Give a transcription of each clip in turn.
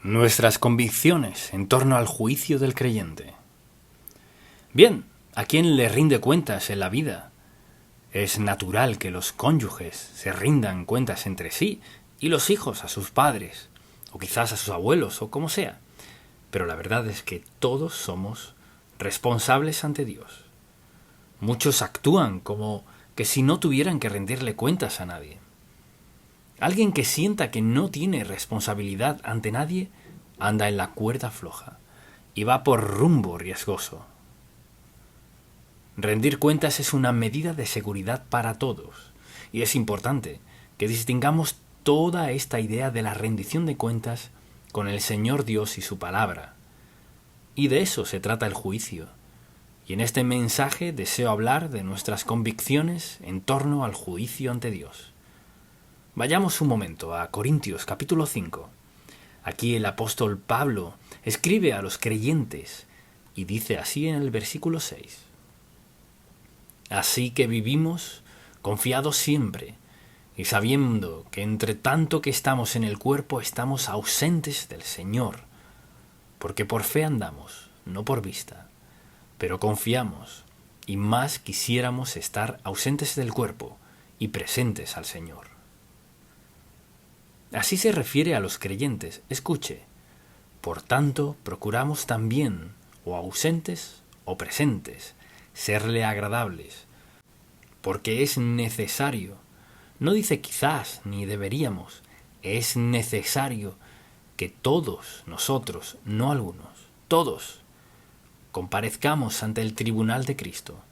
Nuestras convicciones en torno al juicio del creyente. Bien, ¿a quién le rinde cuentas en la vida? Es natural que los cónyuges se rindan cuentas entre sí y los hijos a sus padres, o quizás a sus abuelos, o como sea. Pero la verdad es que todos somos responsables ante Dios. Muchos actúan como que si no tuvieran que rendirle cuentas a nadie. Alguien que sienta que no tiene responsabilidad ante nadie anda en la cuerda floja y va por rumbo riesgoso. Rendir cuentas es una medida de seguridad para todos, y es importante que distingamos toda esta idea de la rendición de cuentas con el Señor Dios y su palabra. Y de eso se trata el juicio. Y en este mensaje deseo hablar de nuestras convicciones en torno al juicio ante Dios. Vayamos un momento a Corintios capítulo 5. Aquí el apóstol Pablo escribe a los creyentes y dice así en el versículo 6. Así que vivimos confiados siempre y sabiendo que entre tanto que estamos en el cuerpo estamos ausentes del Señor, porque por fe andamos, no por vista, pero confiamos y más quisiéramos estar ausentes del cuerpo y presentes al Señor. Así se refiere a los creyentes. Escuche, por tanto, procuramos también, o ausentes o presentes, serle agradables, porque es necesario, no dice quizás ni deberíamos, es necesario que todos nosotros, no algunos, todos, comparezcamos ante el tribunal de Cristo,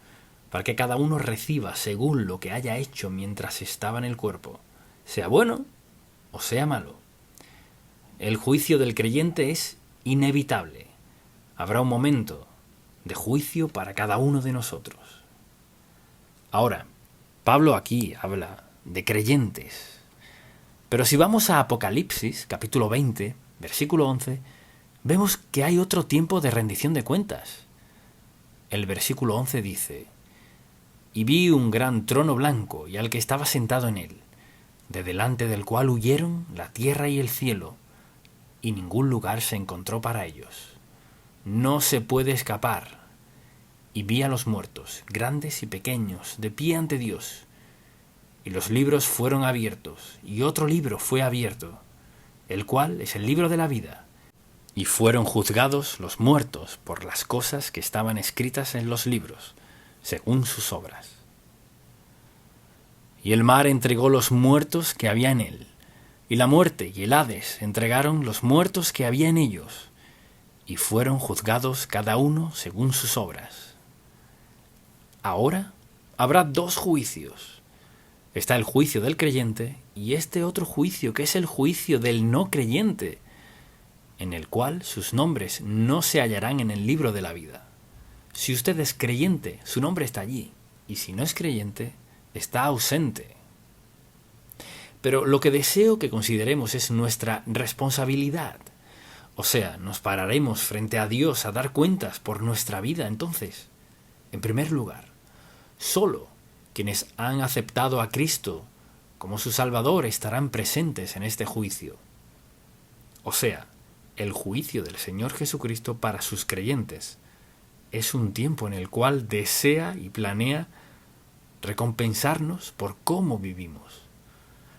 para que cada uno reciba según lo que haya hecho mientras estaba en el cuerpo, sea bueno o sea malo. El juicio del creyente es inevitable. Habrá un momento de juicio para cada uno de nosotros. Ahora, Pablo aquí habla de creyentes. Pero si vamos a Apocalipsis, capítulo 20, versículo 11, vemos que hay otro tiempo de rendición de cuentas. El versículo 11 dice: «Y vi un gran trono blanco y al que estaba sentado en él, de delante del cual huyeron la tierra y el cielo, y ningún lugar se encontró para ellos. No se puede escapar. Y vi a los muertos, grandes y pequeños, de pie ante Dios. Y los libros fueron abiertos, y otro libro fue abierto, el cual es el libro de la vida. Y fueron juzgados los muertos por las cosas que estaban escritas en los libros, según sus obras. Y el mar entregó los muertos que había en él, y la muerte y el Hades entregaron los muertos que había en ellos, y fueron juzgados cada uno según sus obras. Ahora habrá dos juicios. Está el juicio del creyente y este otro juicio que es el juicio del no creyente, en el cual sus nombres no se hallarán en el libro de la vida. Si usted es creyente, su nombre está allí, y si no es creyente, está ausente. Pero lo que deseo que consideremos es nuestra responsabilidad. O sea, nos pararemos frente a Dios a dar cuentas por nuestra vida. Entonces, en primer lugar, solo quienes han aceptado a Cristo como su Salvador estarán presentes en este juicio. O sea, el juicio del Señor Jesucristo para sus creyentes es un tiempo en el cual desea y planea recompensarnos por cómo vivimos.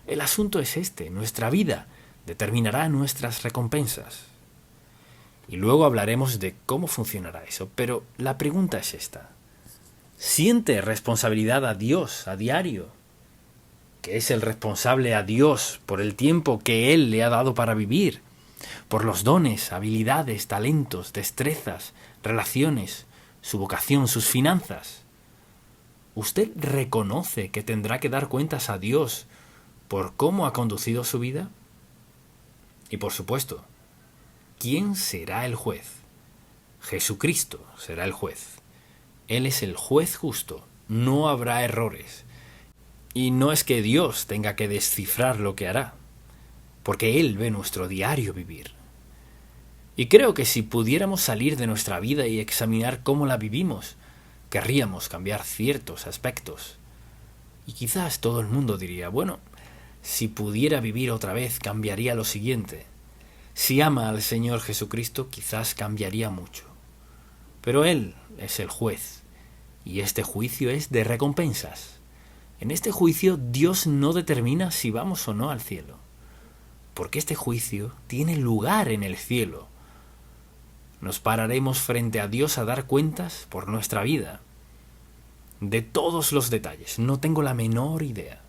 El asunto es este: nuestra vida determinará nuestras recompensas. Y luego hablaremos de cómo funcionará eso, pero la pregunta es esta: ¿siente responsabilidad a Dios a diario? ¿Que es el responsable a Dios por el tiempo que Él le ha dado para vivir? Por los dones, habilidades, talentos, destrezas, relaciones, su vocación, sus finanzas. ¿Usted reconoce que tendrá que dar cuentas a Dios por cómo ha conducido su vida? Y por supuesto, ¿quién será el juez? Jesucristo será el juez. Él es el juez justo, no habrá errores. Y no es que Dios tenga que descifrar lo que hará, porque Él ve nuestro diario vivir. Y creo que si pudiéramos salir de nuestra vida y examinar cómo la vivimos, querríamos cambiar ciertos aspectos. Y quizás todo el mundo diría: bueno, si pudiera vivir otra vez cambiaría lo siguiente. Si ama al Señor Jesucristo, quizás cambiaría mucho. Pero Él es el juez, y este juicio es de recompensas. En este juicio Dios no determina si vamos o no al cielo, porque este juicio tiene lugar en el cielo. Nos pararemos frente a Dios a dar cuentas por nuestra vida. De todos los detalles, no tengo la menor idea.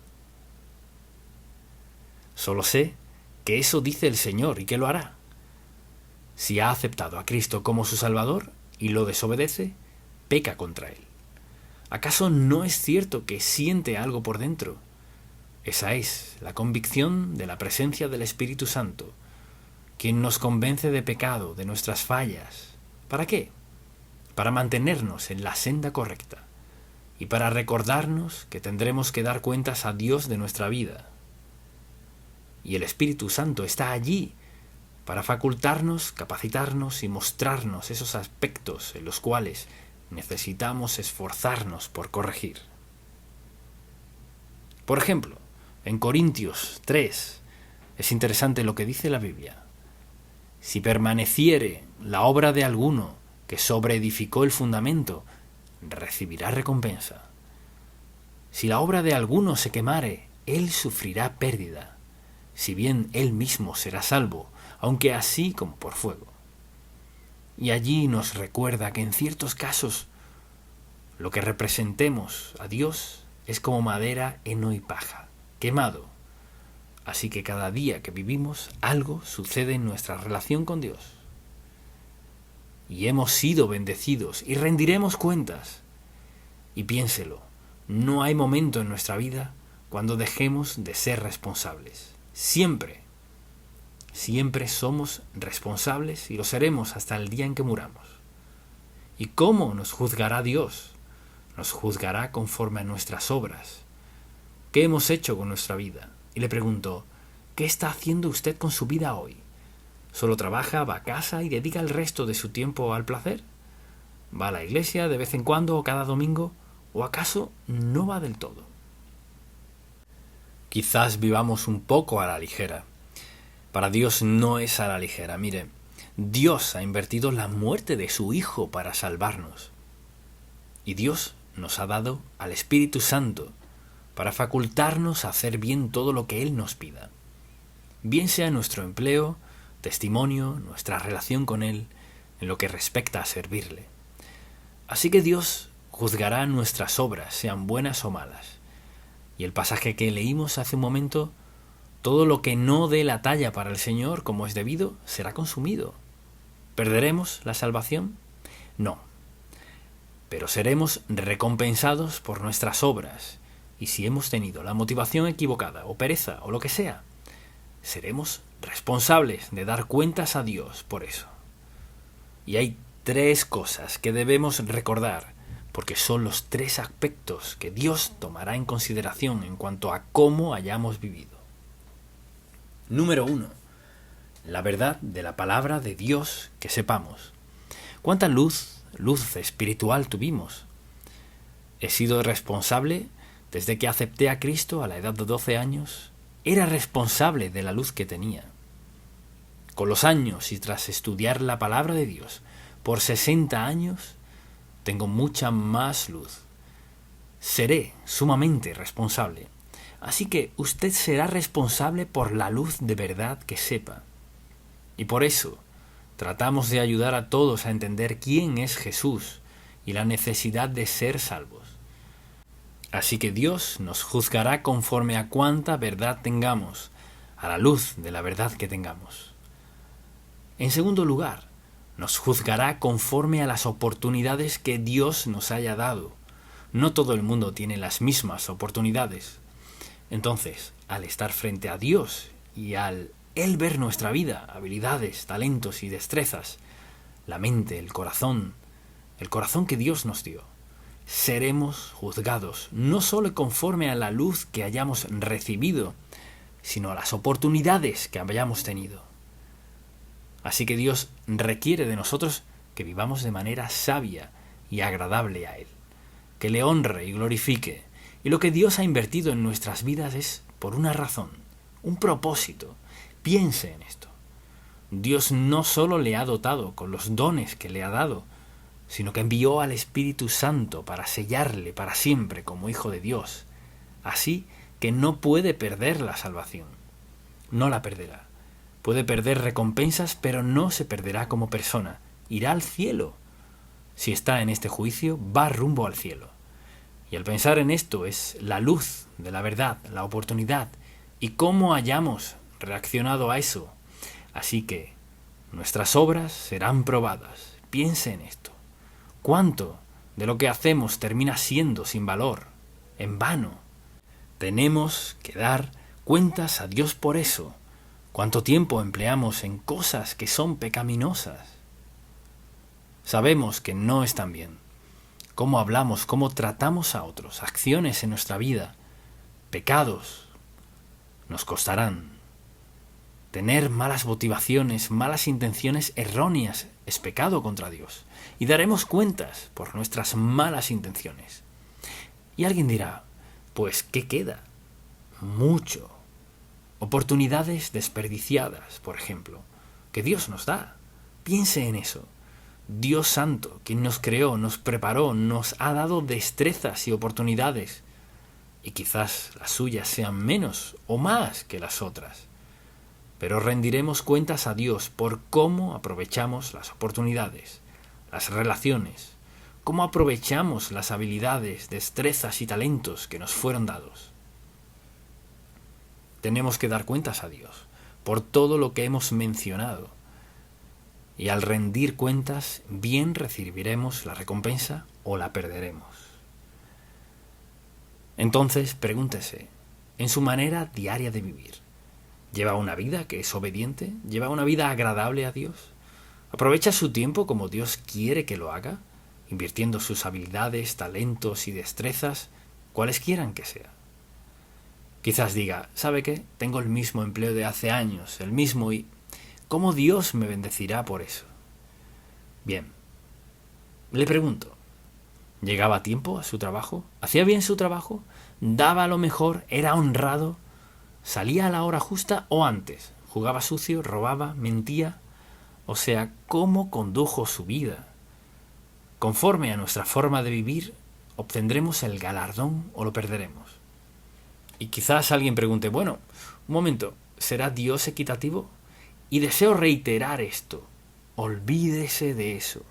Solo sé que eso dice el Señor y que lo hará. Si ha aceptado a Cristo como su Salvador y lo desobedece, peca contra Él. ¿Acaso no es cierto que siente algo por dentro? Esa es la convicción de la presencia del Espíritu Santo, quien nos convence de pecado, de nuestras fallas. ¿Para qué? Para mantenernos en la senda correcta y para recordarnos que tendremos que dar cuentas a Dios de nuestra vida. Y el Espíritu Santo está allí para facultarnos, capacitarnos y mostrarnos esos aspectos en los cuales necesitamos esforzarnos por corregir. Por ejemplo, en Corintios 3 es interesante lo que dice la Biblia. Si permaneciere la obra de alguno que sobreedificó el fundamento, recibirá recompensa. Si la obra de alguno se quemare, él sufrirá pérdida, si bien él mismo será salvo, aunque así como por fuego. Y allí nos recuerda que en ciertos casos lo que representemos a Dios es como madera, heno y paja, quemado. Así que cada día que vivimos algo sucede en nuestra relación con Dios. Y hemos sido bendecidos y rendiremos cuentas. Y piénselo, no hay momento en nuestra vida cuando dejemos de ser responsables. Siempre somos responsables y lo seremos hasta el día en que muramos. ¿Y cómo nos juzgará Dios? Nos juzgará conforme a nuestras obras. ¿Qué hemos hecho con nuestra vida? Y le pregunto, ¿qué está haciendo usted con su vida hoy? ¿Solo trabaja, va a casa y dedica el resto de su tiempo al placer? ¿Va a la iglesia de vez en cuando o cada domingo? ¿O acaso no va del todo? Quizás vivamos un poco a la ligera. Para Dios no es a la ligera. Mire, Dios ha invertido la muerte de su Hijo para salvarnos. Y Dios nos ha dado al Espíritu Santo para facultarnos a hacer bien todo lo que Él nos pida. Bien sea nuestro empleo, testimonio, nuestra relación con Él, en lo que respecta a servirle. Así que Dios juzgará nuestras obras, sean buenas o malas. Y el pasaje que leímos hace un momento, todo lo que no dé la talla para el Señor como es debido, será consumido. ¿Perderemos la salvación? No. Pero seremos recompensados por nuestras obras, y si hemos tenido la motivación equivocada, o pereza, o lo que sea, seremos responsables de dar cuentas a Dios por eso. Y hay 3 cosas que debemos recordar, porque son los 3 aspectos que Dios tomará en consideración en cuanto a cómo hayamos vivido. Número 1. La verdad de la palabra de Dios que sepamos. ¿Cuánta luz espiritual tuvimos? He sido responsable desde que acepté a Cristo a la edad de 12 años. Era responsable de la luz que tenía. Con los años y tras estudiar la palabra de Dios por 60 años, tengo mucha más luz. Seré sumamente responsable. Así que usted será responsable por la luz de verdad que sepa. Y por eso tratamos de ayudar a todos a entender quién es Jesús y la necesidad de ser salvos. Así que Dios nos juzgará conforme a cuánta verdad tengamos, a la luz de la verdad que tengamos. En segundo lugar, nos juzgará conforme a las oportunidades que Dios nos haya dado. No todo el mundo tiene las mismas oportunidades. Entonces, al estar frente a Dios y al Él ver nuestra vida, habilidades, talentos y destrezas, la mente, el corazón que Dios nos dio, seremos juzgados no solo conforme a la luz que hayamos recibido, sino a las oportunidades que hayamos tenido. Así que Dios requiere de nosotros que vivamos de manera sabia y agradable a Él, que le honre y glorifique. Y lo que Dios ha invertido en nuestras vidas es por una razón, un propósito. Piense en esto. Dios no solo le ha dotado con los dones que le ha dado, sino que envió al Espíritu Santo para sellarle para siempre como hijo de Dios. Así que no puede perder la salvación. No la perderá. Puede perder recompensas, pero no se perderá como persona. Irá al cielo. Si está en este juicio, va rumbo al cielo. Y al pensar en esto es la luz de la verdad, la oportunidad, y cómo hayamos reaccionado a eso. Así que nuestras obras serán probadas. Piense en esto. ¿Cuánto de lo que hacemos termina siendo sin valor, en vano? Tenemos que dar cuentas a Dios por eso. ¿Cuánto tiempo empleamos en cosas que son pecaminosas? Sabemos que no están bien. Cómo hablamos, cómo tratamos a otros, acciones en nuestra vida, pecados, nos costarán. Tener malas motivaciones, malas intenciones erróneas es pecado contra Dios. Y daremos cuentas por nuestras malas intenciones. Y alguien dirá, pues, ¿qué queda? Mucho. Oportunidades desperdiciadas, por ejemplo, que Dios nos da. Piense en eso. Dios Santo, quien nos creó, nos preparó, nos ha dado destrezas y oportunidades. Y quizás las suyas sean menos o más que las otras. Pero rendiremos cuentas a Dios por cómo aprovechamos las oportunidades, las relaciones, cómo aprovechamos las habilidades, destrezas y talentos que nos fueron dados. Tenemos que dar cuentas a Dios por todo lo que hemos mencionado. Y al rendir cuentas, bien recibiremos la recompensa o la perderemos. Entonces, pregúntese, en su manera diaria de vivir, ¿lleva una vida que es obediente? ¿Lleva una vida agradable a Dios? ¿Aprovecha su tiempo como Dios quiere que lo haga, invirtiendo sus habilidades, talentos y destrezas, cuales quieran que sea? Quizás diga, ¿sabe qué? Tengo el mismo empleo de hace años, el mismo y... ¿cómo Dios me bendecirá por eso? Bien, le pregunto, ¿llegaba a tiempo a su trabajo? ¿Hacía bien su trabajo? ¿Daba lo mejor? ¿Era honrado? ¿Salía a la hora justa o antes? ¿Jugaba sucio? ¿Robaba? ¿Mentía? O sea, ¿cómo condujo su vida? Conforme a nuestra forma de vivir, obtendremos el galardón o lo perderemos. Y quizás alguien pregunte, bueno, un momento, ¿será Dios equitativo? Y deseo reiterar esto, olvídese de eso.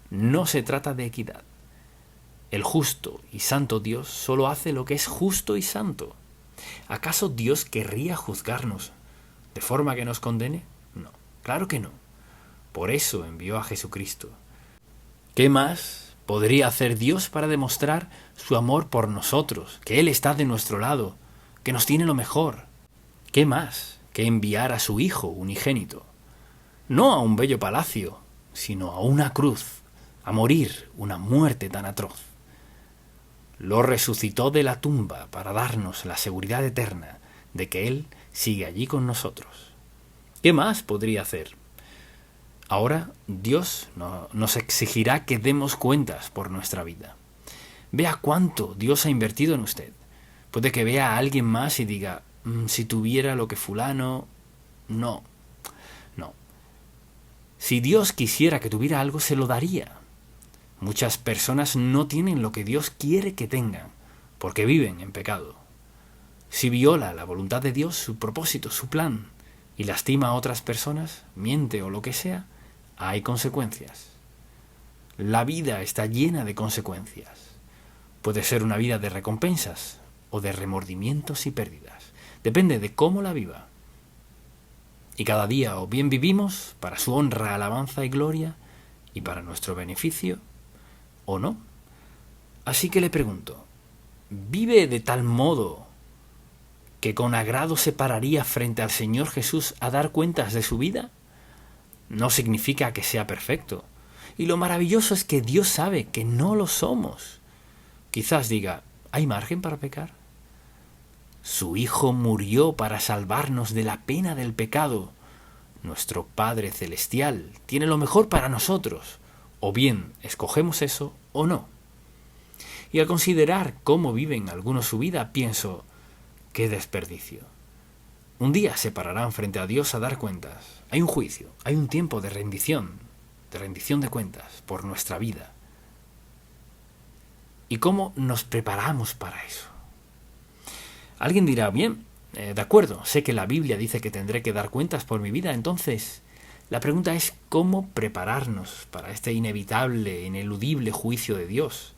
No se trata de equidad. El justo y santo Dios solo hace lo que es justo y santo. ¿Acaso Dios querría juzgarnos de forma que nos condene? No, claro que no. Por eso envió a Jesucristo. ¿Qué más podría hacer Dios para demostrar su amor por nosotros? Que Él está de nuestro lado, que nos tiene lo mejor. ¿Qué más que enviar a su Hijo unigénito? No a un bello palacio, sino a una cruz, a morir una muerte tan atroz. Lo resucitó de la tumba para darnos la seguridad eterna de que Él sigue allí con nosotros. ¿Qué más podría hacer? Ahora Dios nos exigirá que demos cuentas por nuestra vida. Vea cuánto Dios ha invertido en usted. Puede que vea a alguien más y diga, si tuviera lo que fulano... No. Si Dios quisiera que tuviera algo, se lo daría. Muchas personas no tienen lo que Dios quiere que tengan, porque viven en pecado. Si viola la voluntad de Dios, su propósito, su plan, y lastima a otras personas, miente o lo que sea, hay consecuencias. La vida está llena de consecuencias. Puede ser una vida de recompensas o de remordimientos y pérdidas. Depende de cómo la viva. Y cada día o bien vivimos para su honra, alabanza y gloria y para nuestro beneficio, o no. Así que le pregunto, ¿vive de tal modo que con agrado se pararía frente al Señor Jesús a dar cuentas de su vida? No significa que sea perfecto. Y lo maravilloso es que Dios sabe que no lo somos. Quizás diga, ¿hay margen para pecar? Su Hijo murió para salvarnos de la pena del pecado. Nuestro Padre Celestial tiene lo mejor para nosotros. O bien escogemos eso o no. Y al considerar cómo viven algunos su vida, pienso, qué desperdicio. Un día se pararán frente a Dios a dar cuentas. Hay un juicio, hay un tiempo de rendición de cuentas por nuestra vida. ¿Y cómo nos preparamos para eso? Alguien dirá, bien, de acuerdo, sé que la Biblia dice que tendré que dar cuentas por mi vida, entonces la pregunta es cómo prepararnos para este inevitable, ineludible juicio de Dios.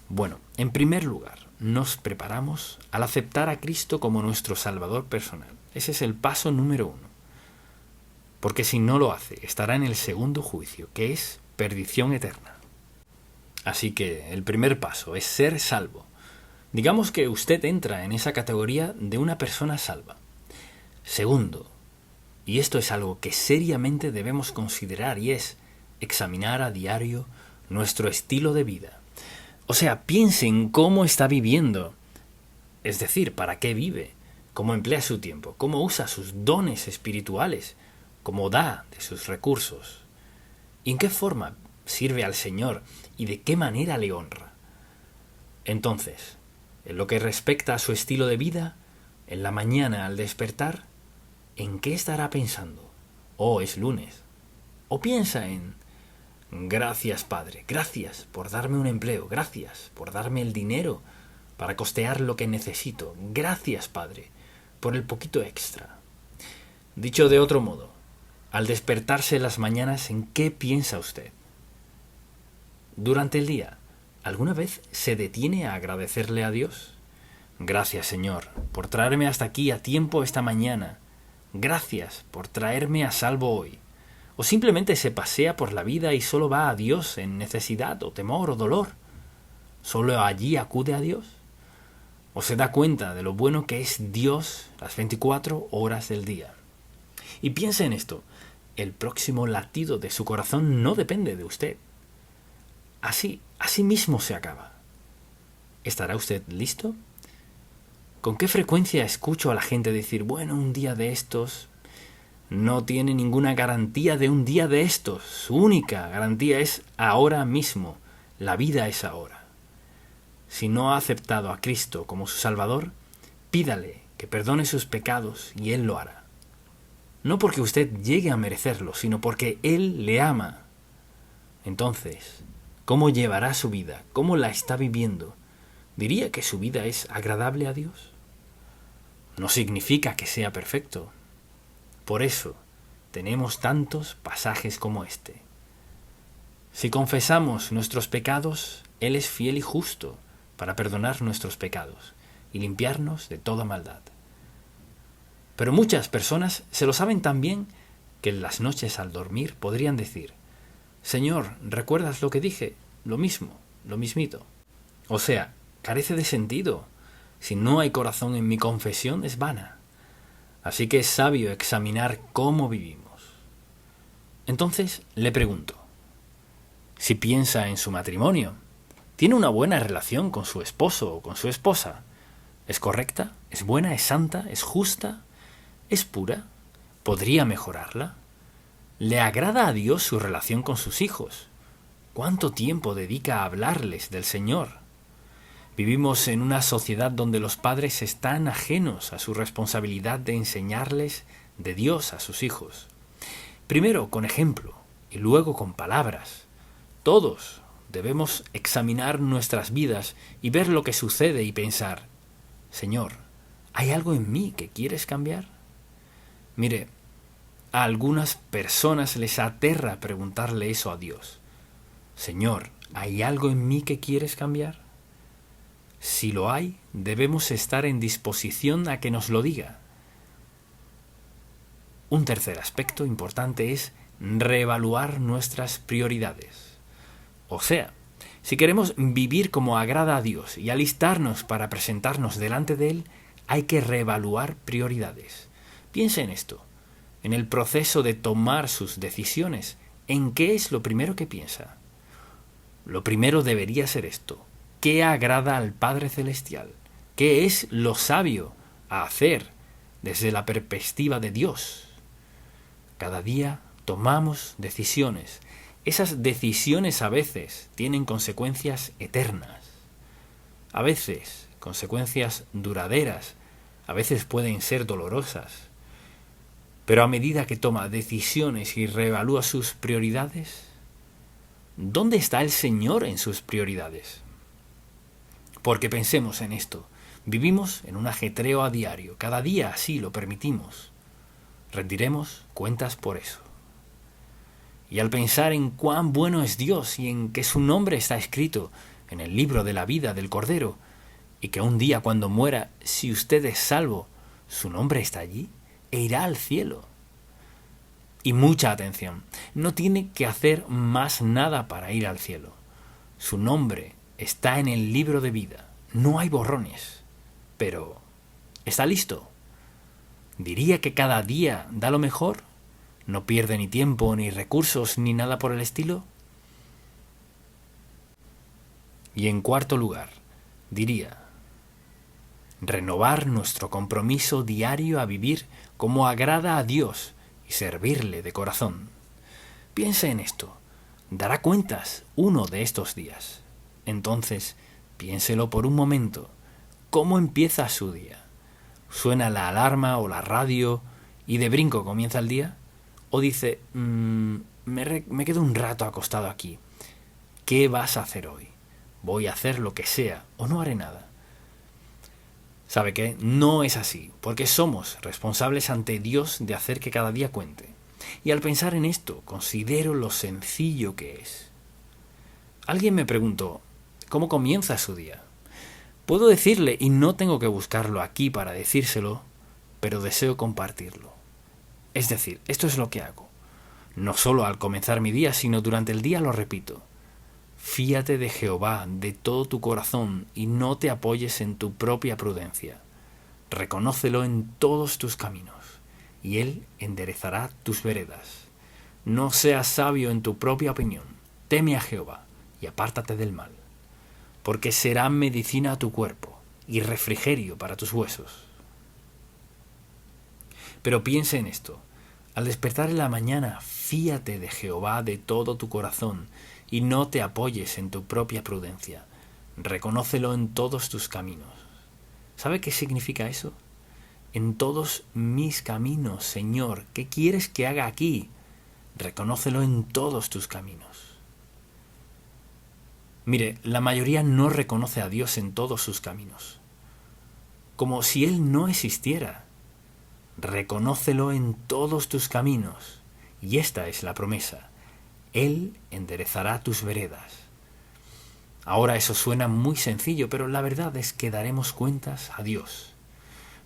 Bueno, en primer lugar, nos preparamos al aceptar a Cristo como nuestro Salvador personal. Ese es el paso número 1. Porque si no lo hace, estará en el segundo juicio, que es perdición eterna. Así que el primer paso es ser salvo. Digamos que usted entra en esa categoría de una persona salva. Segundo, y esto es algo que seriamente debemos considerar, y es examinar a diario nuestro estilo de vida. O sea, piense en cómo está viviendo, es decir, para qué vive, cómo emplea su tiempo, cómo usa sus dones espirituales, cómo da de sus recursos, y en qué forma sirve al Señor y de qué manera le honra. Entonces, en lo que respecta a su estilo de vida, en la mañana al despertar, ¿en qué estará pensando? Oh, es lunes. O piensa en: gracias, Padre, gracias por darme un empleo, gracias por darme el dinero para costear lo que necesito, gracias, Padre, por el poquito extra. Dicho de otro modo, al despertarse en las mañanas, ¿en qué piensa usted? Durante el día, ¿alguna vez se detiene a agradecerle a Dios? Gracias, Señor, por traerme hasta aquí a tiempo esta mañana. Gracias por traerme a salvo hoy. O simplemente se pasea por la vida y solo va a Dios en necesidad o temor o dolor. ¿Solo allí acude a Dios? ¿O se da cuenta de lo bueno que es Dios las 24 horas del día? Y piense en esto: el próximo latido de su corazón no depende de usted. Así mismo se acaba. ¿Estará usted listo? ¿Con qué frecuencia escucho a la gente decir: bueno, un día de estos? No tiene ninguna garantía de un día de estos. Su única garantía es ahora mismo. La vida es ahora. Si no ha aceptado a Cristo como su Salvador, pídale que perdone sus pecados y Él lo hará. No porque usted llegue a merecerlo, sino porque Él le ama. Entonces, ¿cómo llevará su vida? ¿Cómo la está viviendo? ¿Diría que su vida es agradable a Dios? No significa que sea perfecto. Por eso tenemos tantos pasajes como este. Si confesamos nuestros pecados, Él es fiel y justo para perdonar nuestros pecados y limpiarnos de toda maldad. Pero muchas personas se lo saben tan bien que en las noches al dormir podrían decir: Señor, ¿recuerdas lo que dije? Lo mismo, lo mismito. O sea, carece de sentido. Si no hay corazón en mi confesión, es vana. Así que es sabio examinar cómo vivimos. Entonces le pregunto: si piensa en su matrimonio, ¿tiene una buena relación con su esposo o con su esposa? ¿Es correcta? ¿Es buena? ¿Es santa? ¿Es justa? ¿Es pura? ¿Podría mejorarla? ¿Le agrada a Dios su relación con sus hijos? ¿Cuánto tiempo dedica a hablarles del Señor? Vivimos en una sociedad donde los padres están ajenos a su responsabilidad de enseñarles de Dios a sus hijos. Primero con ejemplo y luego con palabras. Todos debemos examinar nuestras vidas y ver lo que sucede y pensar: Señor, ¿hay algo en mí que quieres cambiar? Mire, a algunas personas les aterra preguntarle eso a Dios. Señor, ¿hay algo en mí que quieres cambiar? Si lo hay, debemos estar en disposición a que nos lo diga. Un tercer aspecto importante es reevaluar nuestras prioridades. O sea, si queremos vivir como agrada a Dios y alistarnos para presentarnos delante de Él, hay que reevaluar prioridades. Piense en esto, en el proceso de tomar sus decisiones. ¿En qué es lo primero que piensa? Lo primero debería ser esto: ¿qué agrada al Padre Celestial? ¿Qué es lo sabio a hacer desde la perspectiva de Dios? Cada día tomamos decisiones. Esas decisiones a veces tienen consecuencias eternas. A veces consecuencias duraderas. A veces pueden ser dolorosas. Pero a medida que toma decisiones y reevalúa sus prioridades, ¿dónde está el Señor en sus prioridades? Porque pensemos en esto. Vivimos en un ajetreo a diario. Cada día así lo permitimos. Rendiremos cuentas por eso. Y al pensar en cuán bueno es Dios y en que su nombre está escrito en el libro de la vida del Cordero, y que un día cuando muera, si usted es salvo, su nombre está allí e irá al cielo. Y mucha atención, no tiene que hacer más nada para ir al cielo. Su nombre está en el libro de vida, no hay borrones. Pero, ¿está listo? ¿Diría que cada día da lo mejor? ¿No pierde ni tiempo, ni recursos, ni nada por el estilo? Y en cuarto lugar, diría, renovar nuestro compromiso diario a vivir como agrada a Dios y servirle de corazón. Piense en esto. Dará cuentas uno de estos días. Entonces, piénselo por un momento. ¿Cómo empieza su día? ¿Suena la alarma o la radio y de brinco comienza el día? ¿O dice, me quedo un rato acostado aquí? ¿Qué vas a hacer hoy? Voy a hacer lo que sea o no haré nada. ¿Sabe qué? No es así, porque somos responsables ante Dios de hacer que cada día cuente. Y al pensar en esto, considero lo sencillo que es. Alguien me preguntó, ¿cómo comienza su día? Puedo decirle, y no tengo que buscarlo aquí para decírselo, pero deseo compartirlo. Es decir, esto es lo que hago. No solo al comenzar mi día, sino durante el día lo repito. Fíate de Jehová de todo tu corazón y no te apoyes en tu propia prudencia. Reconócelo en todos tus caminos, y Él enderezará tus veredas. No seas sabio en tu propia opinión. Teme a Jehová y apártate del mal, porque será medicina a tu cuerpo y refrigerio para tus huesos. Pero piense en esto. Al despertar en la mañana, fíate de Jehová de todo tu corazón y no te apoyes en tu propia prudencia. Reconócelo en todos tus caminos. ¿Sabe qué significa eso? En todos mis caminos, Señor. ¿Qué quieres que haga aquí? Reconócelo en todos tus caminos. Mire, la mayoría no reconoce a Dios en todos sus caminos. Como si Él no existiera. Reconócelo en todos tus caminos. Y esta es la promesa. Él enderezará tus veredas. Ahora eso suena muy sencillo, pero la verdad es que daremos cuentas a Dios.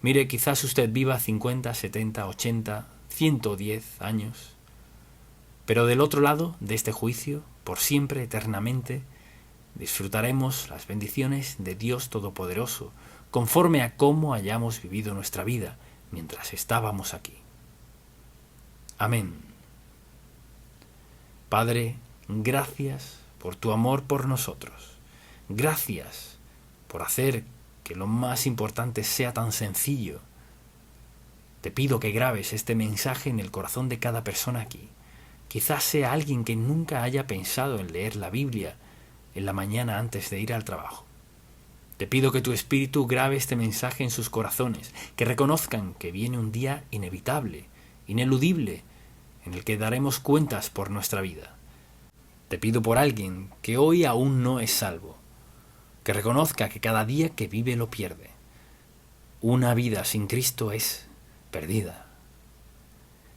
Mire, quizás usted viva 50, 70, 80, 110 años. Pero del otro lado de este juicio, por siempre, eternamente, disfrutaremos las bendiciones de Dios Todopoderoso, conforme a cómo hayamos vivido nuestra vida mientras estábamos aquí. Amén. Padre, gracias por tu amor por nosotros. Gracias por hacer que lo más importante sea tan sencillo. Te pido que grabes este mensaje en el corazón de cada persona aquí. Quizás sea alguien que nunca haya pensado en leer la Biblia en la mañana antes de ir al trabajo. Te pido que tu Espíritu grabe este mensaje en sus corazones, que reconozcan que viene un día inevitable, ineludible, en el que daremos cuentas por nuestra vida. Te pido por alguien que hoy aún no es salvo, que reconozca que cada día que vive lo pierde. Una vida sin Cristo es perdida.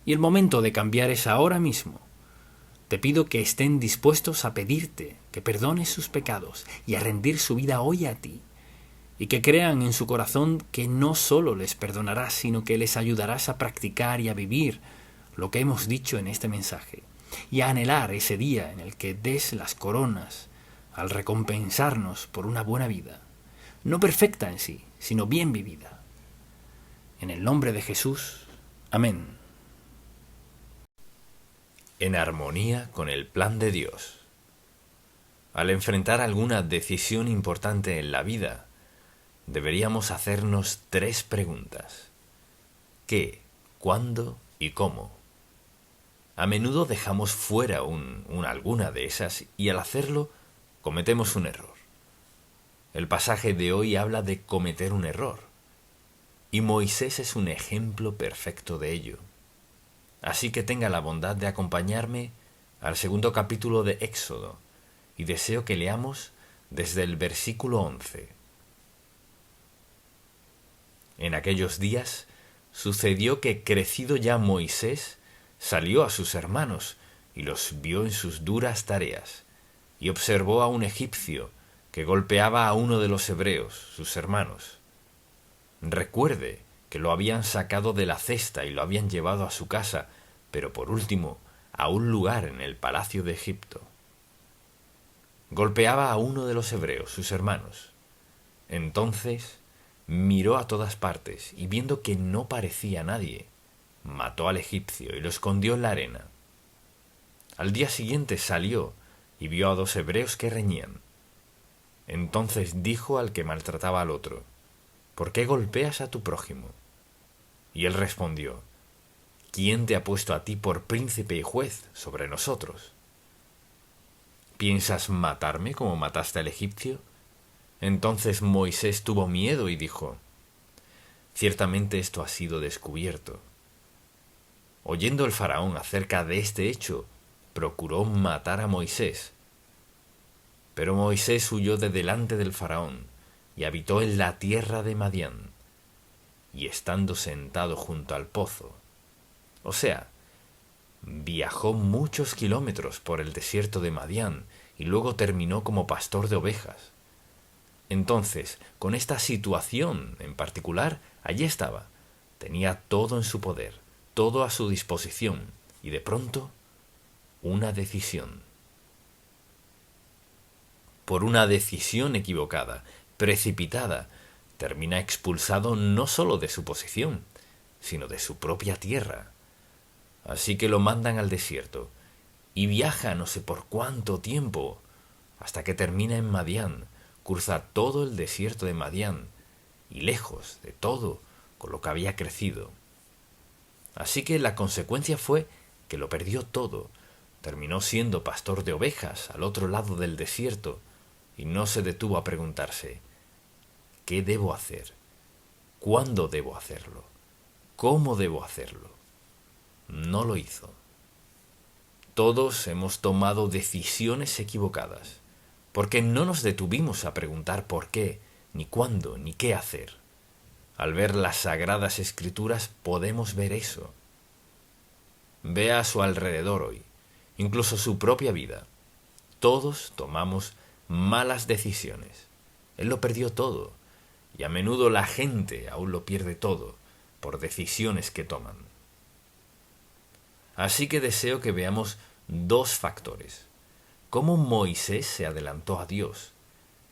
Y el momento de cambiar es ahora mismo. Te pido que estén dispuestos a pedirte que perdones sus pecados y a rendir su vida hoy a ti, y que crean en su corazón que no solo les perdonarás, sino que les ayudarás a practicar y a vivir lo que hemos dicho en este mensaje, y a anhelar ese día en el que des las coronas al recompensarnos por una buena vida, no perfecta en sí, sino bien vivida. En el nombre de Jesús. Amén. En armonía con el plan de Dios. Al enfrentar alguna decisión importante en la vida, deberíamos hacernos 3 preguntas. ¿Qué, cuándo y cómo? A menudo dejamos fuera alguna de esas y al hacerlo cometemos un error. El pasaje de hoy habla de cometer un error, y Moisés es un ejemplo perfecto de ello. Así que tenga la bondad de acompañarme al segundo capítulo de Éxodo, y deseo que leamos desde el versículo 11. En aquellos días sucedió que, crecido ya Moisés, salió a sus hermanos y los vio en sus duras tareas, y observó a un egipcio que golpeaba a uno de los hebreos, sus hermanos. Recuerde que lo habían sacado de la cesta y lo habían llevado a su casa, pero por último a un lugar en el palacio de Egipto. Golpeaba a uno de los hebreos, sus hermanos. Entonces miró a todas partes y, viendo que no parecía nadie, mató al egipcio y lo escondió en la arena. Al día siguiente salió y vio a dos hebreos que reñían. Entonces dijo al que maltrataba al otro: ¿por qué golpeas a tu prójimo? Y él respondió: ¿quién te ha puesto a ti por príncipe y juez sobre nosotros? ¿Piensas matarme como mataste al egipcio? Entonces Moisés tuvo miedo y dijo: ciertamente esto ha sido descubierto. Oyendo el faraón acerca de este hecho, procuró matar a Moisés. Pero Moisés huyó de delante del faraón y habitó en la tierra de Madián, y estando sentado junto al pozo, o sea, viajó muchos kilómetros por el desierto de Madián y luego terminó como pastor de ovejas. Entonces, con esta situación en particular, allí estaba. Tenía todo en su poder, todo a su disposición, y de pronto, una decisión. Por una decisión equivocada, precipitada, termina expulsado no solo de su posición, sino de su propia tierra. Así que lo mandan al desierto, y viaja no sé por cuánto tiempo, hasta que termina en Madián. Cruza todo el desierto de Madián, y lejos de todo con lo que había crecido. Así que la consecuencia fue que lo perdió todo. Terminó siendo pastor de ovejas al otro lado del desierto, y no se detuvo a preguntarse: ¿qué debo hacer? ¿Cuándo debo hacerlo? ¿Cómo debo hacerlo? No lo hizo. Todos hemos tomado decisiones equivocadas, porque no nos detuvimos a preguntar por qué, ni cuándo, ni qué hacer. Al ver las Sagradas Escrituras podemos ver eso. Vea a su alrededor hoy, incluso su propia vida. Todos tomamos malas decisiones. Él lo perdió todo, y a menudo la gente aún lo pierde todo por decisiones que toman. Así que deseo que veamos dos factores: cómo Moisés se adelantó a Dios,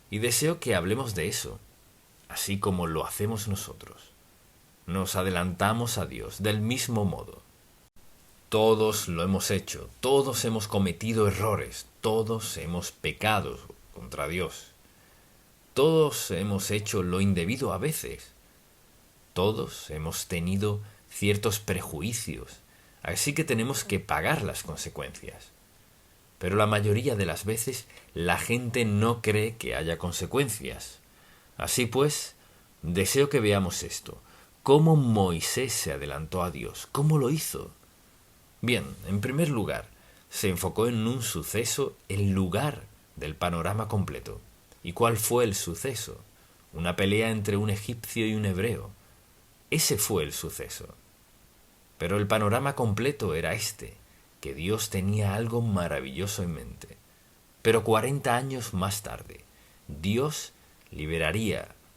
y deseo que hablemos de eso, así como lo hacemos nosotros. Nos adelantamos a Dios del mismo modo. Todos lo hemos hecho, todos hemos cometido errores, todos hemos pecado contra Dios. Todos hemos hecho lo indebido a veces. Todos hemos tenido ciertos prejuicios, así que tenemos que pagar las consecuencias. Pero la mayoría de las veces la gente no cree que haya consecuencias. Así pues, deseo que veamos esto. ¿Cómo Moisés se adelantó a Dios? ¿Cómo lo hizo? Bien, en primer lugar, se enfocó en un suceso en lugar del panorama completo. ¿Y cuál fue el suceso? Una pelea entre un egipcio y un hebreo. Ese fue el suceso. Pero el panorama completo era este: que Dios tenía algo maravilloso en mente. Pero 40 años más tarde, Dios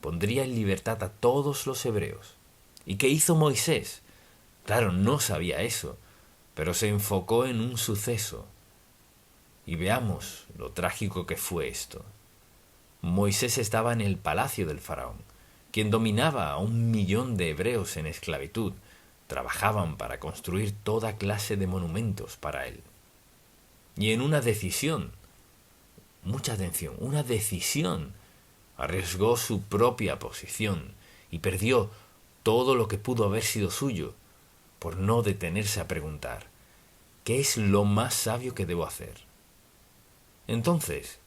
pondría en libertad a todos los hebreos. ¿Y qué hizo Moisés? Claro, no sabía eso, pero se enfocó en un suceso. Y veamos lo trágico que fue esto. Moisés estaba en el palacio del faraón, quien dominaba a 1.000.000 de hebreos en esclavitud. Trabajaban para construir toda clase de monumentos para él. Y en una decisión, mucha atención, una decisión, arriesgó su propia posición y perdió todo lo que pudo haber sido suyo por no detenerse a preguntar: ¿qué es lo más sabio que debo hacer? Entonces,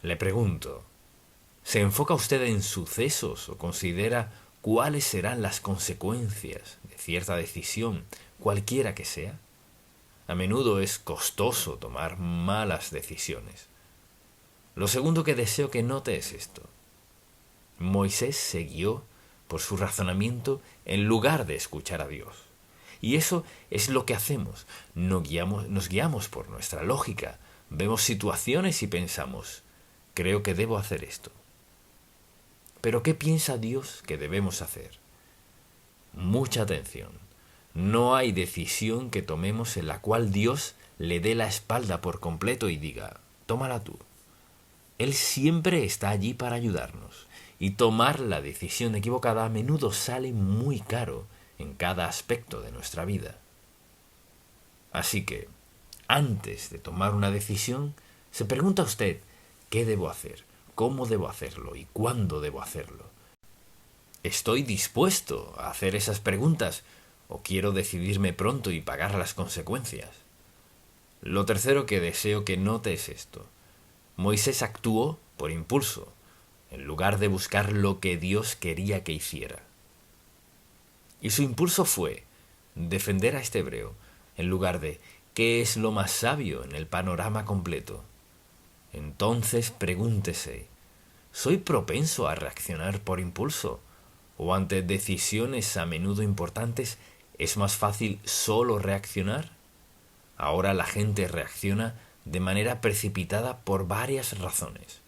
le pregunto, ¿se enfoca usted en sucesos o considera cuáles serán las consecuencias de cierta decisión, cualquiera que sea? A menudo es costoso tomar malas decisiones. Lo segundo que deseo que note es esto. Moisés se guió por su razonamiento en lugar de escuchar a Dios. Y eso es lo que hacemos. Nos guiamos por nuestra lógica. Vemos situaciones y pensamos, creo que debo hacer esto. Pero ¿qué piensa Dios que debemos hacer? Mucha atención. No hay decisión que tomemos en la cual Dios le dé la espalda por completo y diga, tómala tú. Él siempre está allí para ayudarnos, y tomar la decisión equivocada a menudo sale muy caro en cada aspecto de nuestra vida. Así que, antes de tomar una decisión, se pregunta usted, ¿qué debo hacer? ¿Cómo debo hacerlo? ¿Y cuándo debo hacerlo? ¿Estoy dispuesto a hacer esas preguntas o quiero decidirme pronto y pagar las consecuencias? Lo tercero que deseo que note es esto. Moisés actuó por impulso, en lugar de buscar lo que Dios quería que hiciera. Y su impulso fue defender a este hebreo, en lugar de ¿qué es lo más sabio en el panorama completo? Entonces pregúntese, ¿soy propenso a reaccionar por impulso? ¿O ante decisiones a menudo importantes es más fácil solo reaccionar? Ahora la gente reacciona de manera precipitada por varias razones.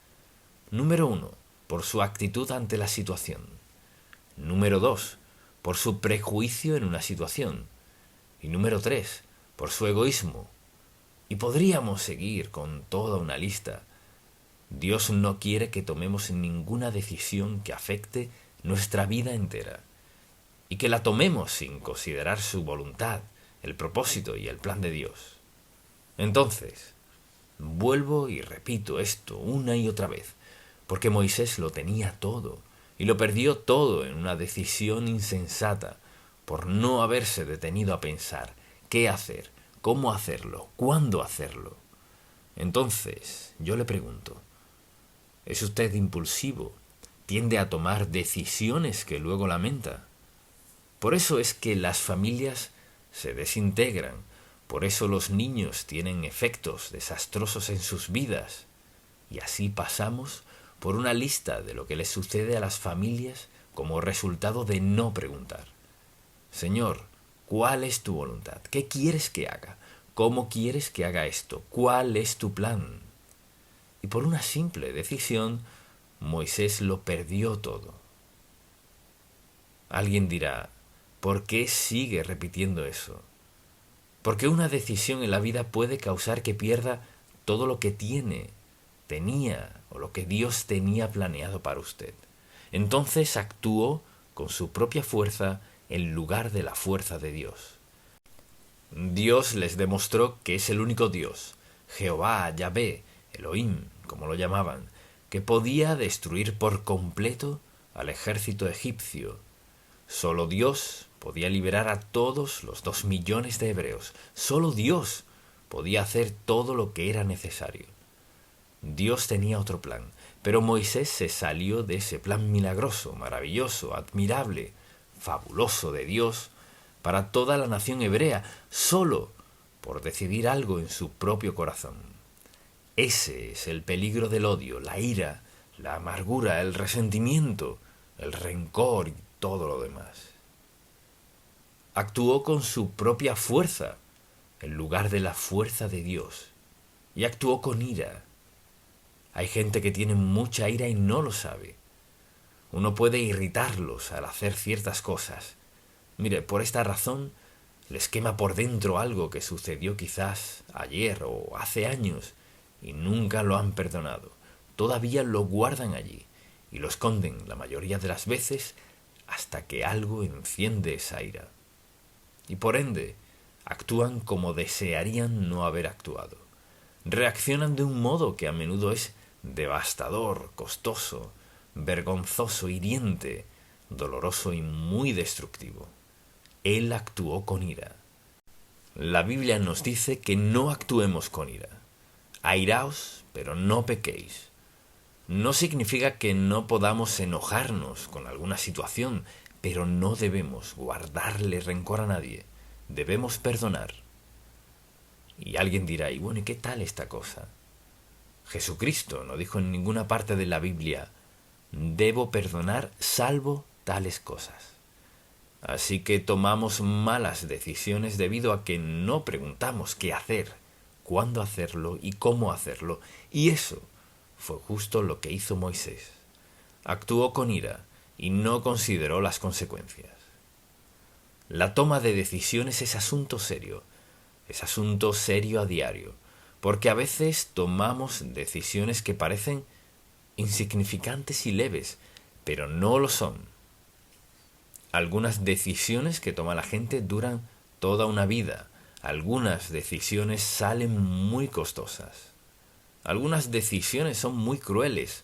Número 1, por su actitud ante la situación. Número 2, por su prejuicio en una situación. Y número 3, por su egoísmo. Y podríamos seguir con toda una lista. Dios no quiere que tomemos ninguna decisión que afecte nuestra vida entera, y que la tomemos sin considerar su voluntad, el propósito y el plan de Dios. Entonces, vuelvo y repito esto una y otra vez, porque Moisés lo tenía todo, y lo perdió todo en una decisión insensata, por no haberse detenido a pensar qué hacer, cómo hacerlo, cuándo hacerlo. Entonces, yo le pregunto, ¿es usted impulsivo? ¿Tiende a tomar decisiones que luego lamenta? Por eso es que las familias se desintegran, por eso los niños tienen efectos desastrosos en sus vidas. Y así pasamos por una lista de lo que les sucede a las familias como resultado de no preguntar. Señor, ¿cuál es tu voluntad? ¿Qué quieres que haga? ¿Cómo quieres que haga esto? ¿Cuál es tu plan? Y por una simple decisión, Moisés lo perdió todo. Alguien dirá, ¿por qué sigue repitiendo eso? Porque una decisión en la vida puede causar que pierda todo lo que tenía o lo que Dios tenía planeado para usted. Entonces actuó con su propia fuerza en lugar de la fuerza de Dios. Dios les demostró que es el único Dios, Jehová, Yahvé, Elohim, como lo llamaban, que podía destruir por completo al ejército egipcio. Solo Dios podía liberar a todos los 2 millones de hebreos. Solo Dios podía hacer todo lo que era necesario. Dios tenía otro plan, pero Moisés se salió de ese plan milagroso, maravilloso, admirable, fabuloso de Dios para toda la nación hebrea, solo por decidir algo en su propio corazón. Ese es el peligro del odio, la ira, la amargura, el resentimiento, el rencor y todo lo demás. Actuó con su propia fuerza en lugar de la fuerza de Dios, y actuó con ira. Hay gente que tiene mucha ira y no lo sabe. Uno puede irritarlos al hacer ciertas cosas. Mire, por esta razón les quema por dentro algo que sucedió quizás ayer o hace años y nunca lo han perdonado. Todavía lo guardan allí y lo esconden la mayoría de las veces hasta que algo enciende esa ira. Y por ende, actúan como desearían no haber actuado. Reaccionan de un modo que a menudo es devastador, costoso, vergonzoso, hiriente, doloroso y muy destructivo. Él actuó con ira. La Biblia nos dice que no actuemos con ira. Airaos, pero no pequéis. No significa que no podamos enojarnos con alguna situación, pero no debemos guardarle rencor a nadie. Debemos perdonar. Y alguien dirá, y bueno, ¿y qué tal esta cosa? Jesucristo no dijo en ninguna parte de la Biblia, debo perdonar salvo tales cosas. Así que tomamos malas decisiones debido a que no preguntamos qué hacer, cuándo hacerlo y cómo hacerlo. Y eso fue justo lo que hizo Moisés. Actuó con ira y no consideró las consecuencias. La toma de decisiones es asunto serio a diario, porque a veces tomamos decisiones que parecen insignificantes y leves, pero no lo son. Algunas decisiones que toma la gente duran toda una vida. Algunas decisiones salen muy costosas. Algunas decisiones son muy crueles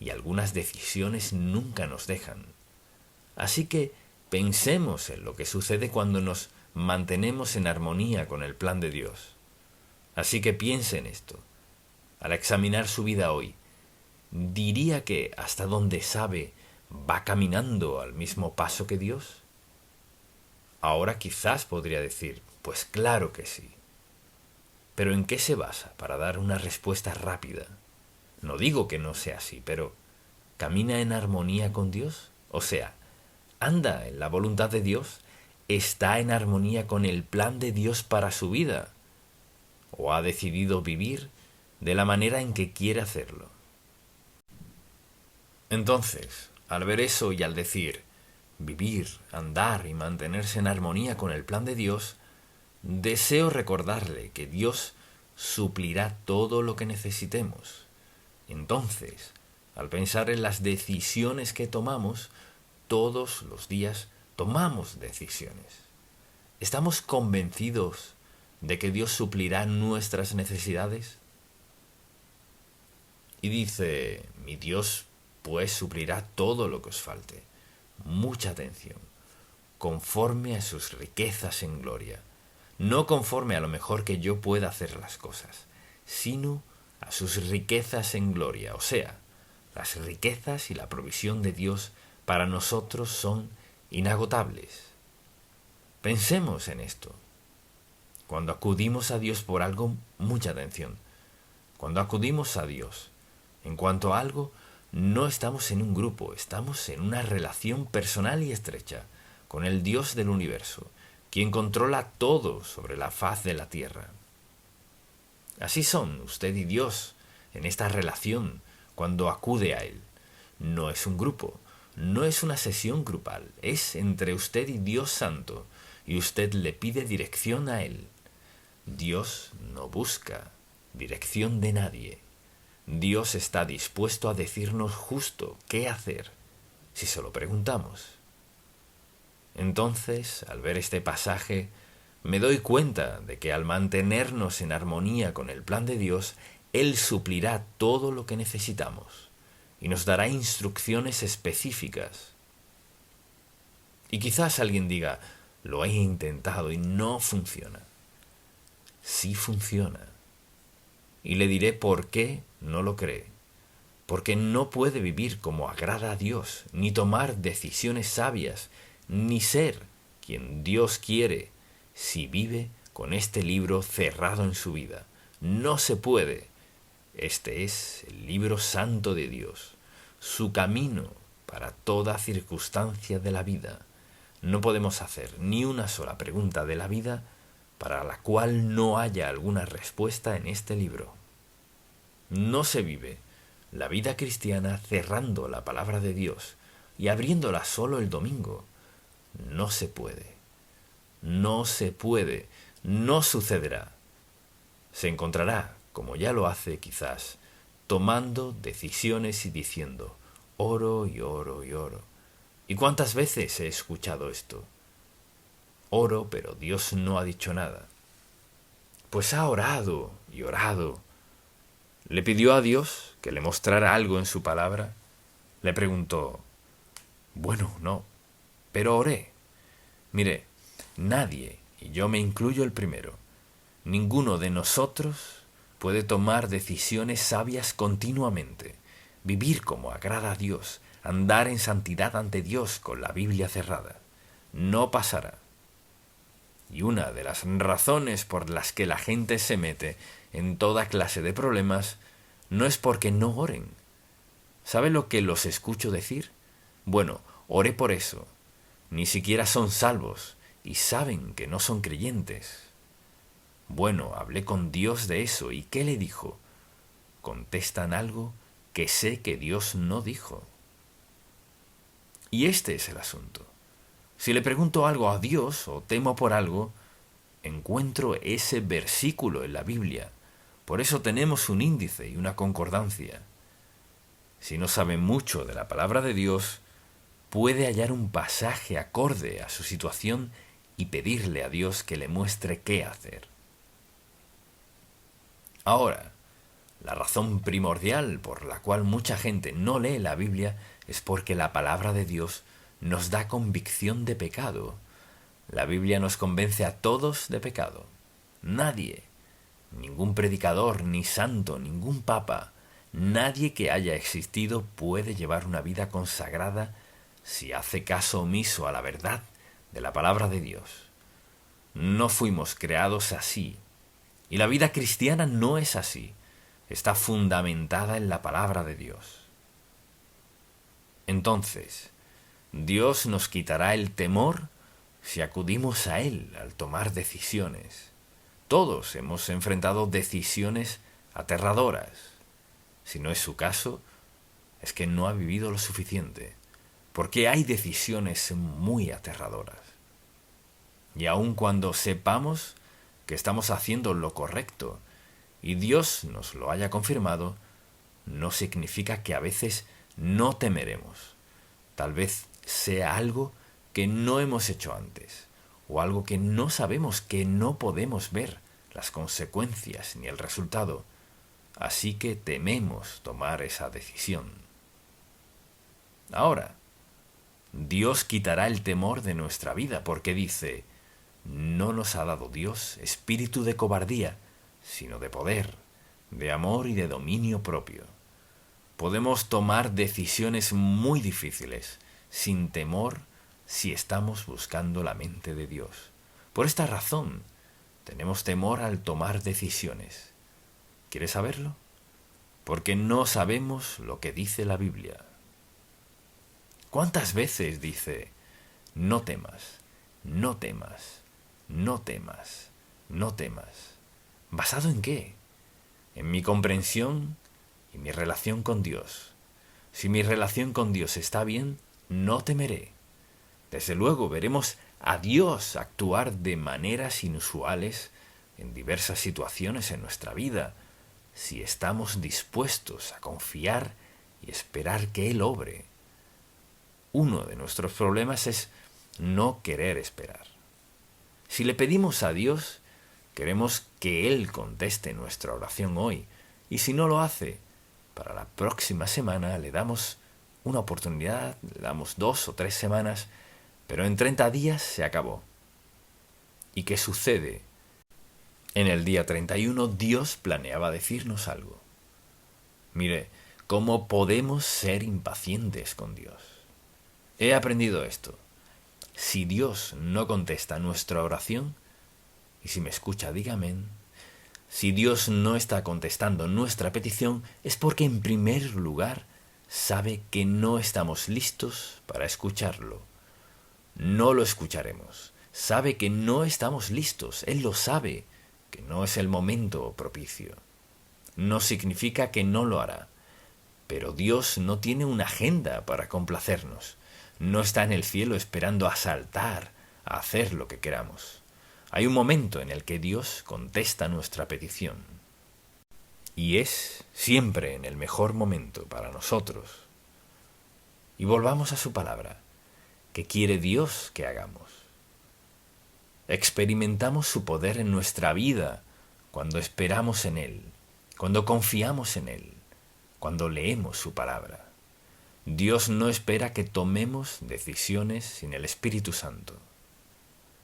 y algunas decisiones nunca nos dejan. Así que pensemos en lo que sucede cuando nos mantenemos en armonía con el plan de Dios. Así que piense en esto. Al examinar su vida hoy, ¿diría que hasta donde sabe va caminando al mismo paso que Dios? Ahora quizás podría decir, pues claro que sí. Pero ¿en qué se basa para dar una respuesta rápida? No digo que no sea así, pero ¿camina en armonía con Dios? O sea, ¿anda en la voluntad de Dios? ¿Está en armonía con el plan de Dios para su vida? ¿O ha decidido vivir de la manera en que quiere hacerlo? Entonces, al ver eso y al decir vivir, andar y mantenerse en armonía con el plan de Dios, deseo recordarle que Dios suplirá todo lo que necesitemos. Entonces, al pensar en las decisiones que tomamos, todos los días tomamos decisiones. ¿Estamos convencidos de que Dios suplirá nuestras necesidades? Y dice, mi Dios pues suplirá todo lo que os falte. Mucha atención, conforme a sus riquezas en gloria. No conforme a lo mejor que yo pueda hacer las cosas, sino a sus riquezas en gloria. O sea, las riquezas y la provisión de Dios para nosotros son inagotables. Pensemos en esto. Cuando acudimos a Dios por algo, mucha atención. Cuando acudimos a Dios en cuanto a algo, no estamos en un grupo, estamos en una relación personal y estrecha con el Dios del universo, quien controla todo sobre la faz de la tierra. Así son usted y Dios en esta relación cuando acude a Él. No es un grupo, no es una sesión grupal, es entre usted y Dios Santo, y usted le pide dirección a Él. Dios no busca dirección de nadie. Dios está dispuesto a decirnos justo qué hacer, si se lo preguntamos. Entonces, al ver este pasaje, me doy cuenta de que al mantenernos en armonía con el plan de Dios, Él suplirá todo lo que necesitamos y nos dará instrucciones específicas. Y quizás alguien diga, lo he intentado y no funciona. Sí funciona. Y le diré por qué no lo cree. Porque no puede vivir como agrada a Dios, ni tomar decisiones sabias, ni ser quien Dios quiere si vive con este libro cerrado en su vida. No se puede. Este es el libro santo de Dios, su camino para toda circunstancia de la vida. No podemos hacer ni una sola pregunta de la vida para la cual no haya alguna respuesta en este libro. No se vive la vida cristiana cerrando la palabra de Dios y abriéndola solo el domingo. No se puede. No se puede. No sucederá. Se encontrará, como ya lo hace quizás, tomando decisiones y diciendo, oro y oro y oro. ¿Y cuántas veces he escuchado esto? Oro, pero Dios no ha dicho nada. Pues ha orado y orado. ¿Le pidió a Dios que le mostrara algo en su palabra? Le preguntó, bueno, no, pero oré. Mire, nadie, y yo me incluyo el primero, ninguno de nosotros puede tomar decisiones sabias continuamente, vivir como agrada a Dios, andar en santidad ante Dios con la Biblia cerrada. No pasará. Y una de las razones por las que la gente se mete en toda clase de problemas no es porque no oren. ¿Sabe lo que los escucho decir? Bueno, oré por eso. Ni siquiera son salvos y saben que no son creyentes. Bueno, hablé con Dios de eso, ¿y qué le dijo? Contestan algo que sé que Dios no dijo. Y este es el asunto. Si le pregunto algo a Dios o temo por algo, encuentro ese versículo en la Biblia. Por eso tenemos un índice y una concordancia. Si no sabe mucho de la palabra de Dios, puede hallar un pasaje acorde a su situación y pedirle a Dios que le muestre qué hacer. Ahora, la razón primordial por la cual mucha gente no lee la Biblia es porque la palabra de Dios nos da convicción de pecado. La Biblia nos convence a todos de pecado. Nadie, ningún predicador, ni santo, ningún papa, nadie que haya existido puede llevar una vida consagrada si hace caso omiso a la verdad de la palabra de Dios. No fuimos creados así. Y la vida cristiana no es así. Está fundamentada en la palabra de Dios. Entonces, Dios nos quitará el temor si acudimos a Él al tomar decisiones. Todos hemos enfrentado decisiones aterradoras. Si no es su caso, es que no ha vivido lo suficiente, porque hay decisiones muy aterradoras. Y aun cuando sepamos que estamos haciendo lo correcto y Dios nos lo haya confirmado, no significa que a veces no temeremos. Tal vez sea algo que no hemos hecho antes, o algo que no sabemos, que no podemos ver las consecuencias ni el resultado. Así que tememos tomar esa decisión. Ahora, Dios quitará el temor de nuestra vida porque dice: no nos ha dado Dios espíritu de cobardía, sino de poder, de amor y de dominio propio. Podemos tomar decisiones muy difíciles, sin temor, si estamos buscando la mente de Dios. Por esta razón, tenemos temor al tomar decisiones. ¿Quieres saberlo? Porque no sabemos lo que dice la Biblia. ¿Cuántas veces dice: no temas, no temas, no temas, no temas? ¿Basado en qué? En mi comprensión y mi relación con Dios. Si mi relación con Dios está bien, no temeré. Desde luego veremos a Dios actuar de maneras inusuales en diversas situaciones en nuestra vida, si estamos dispuestos a confiar y esperar que Él obre. Uno de nuestros problemas es no querer esperar. Si le pedimos a Dios, queremos que Él conteste nuestra oración hoy, y si no lo hace, para la próxima semana le damos una oportunidad, le damos 2 o 3 semanas, pero en 30 días se acabó. ¿Y qué sucede? En el día 31 Dios planeaba decirnos algo. Mire, ¿cómo podemos ser impacientes con Dios? He aprendido esto. Si Dios no contesta nuestra oración, y si me escucha, diga amén. Si Dios no está contestando nuestra petición, es porque en primer lugar sabe que no estamos listos para escucharlo. No lo escucharemos. Sabe que no estamos listos. Él lo sabe, que no es el momento propicio. No significa que no lo hará. Pero Dios no tiene una agenda para complacernos. No está en el cielo esperando a saltar, a hacer lo que queramos. Hay un momento en el que Dios contesta nuestra petición. Y es siempre en el mejor momento para nosotros. Y volvamos a su palabra. ¿Qué quiere Dios que hagamos? Experimentamos su poder en nuestra vida cuando esperamos en Él, cuando confiamos en Él, cuando leemos su palabra. Dios no espera que tomemos decisiones sin el Espíritu Santo.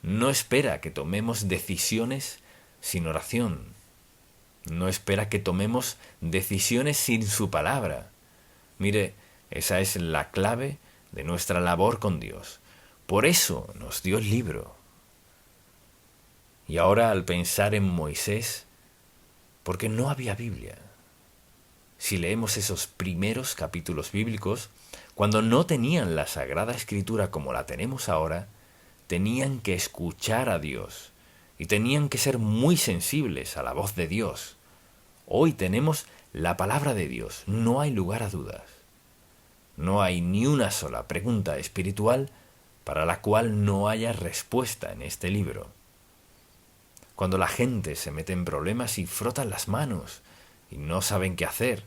No espera que tomemos decisiones sin oración. No espera que tomemos decisiones sin su palabra. Mire, esa es la clave de nuestra labor con Dios. Por eso nos dio el libro. Y ahora al pensar en Moisés, porque no había Biblia. Si leemos esos primeros capítulos bíblicos, cuando no tenían la Sagrada Escritura como la tenemos ahora, tenían que escuchar a Dios y tenían que ser muy sensibles a la voz de Dios. Hoy tenemos la palabra de Dios, no hay lugar a dudas. No hay ni una sola pregunta espiritual para la cual no haya respuesta en este libro. Cuando la gente se mete en problemas y frotan las manos y no saben qué hacer,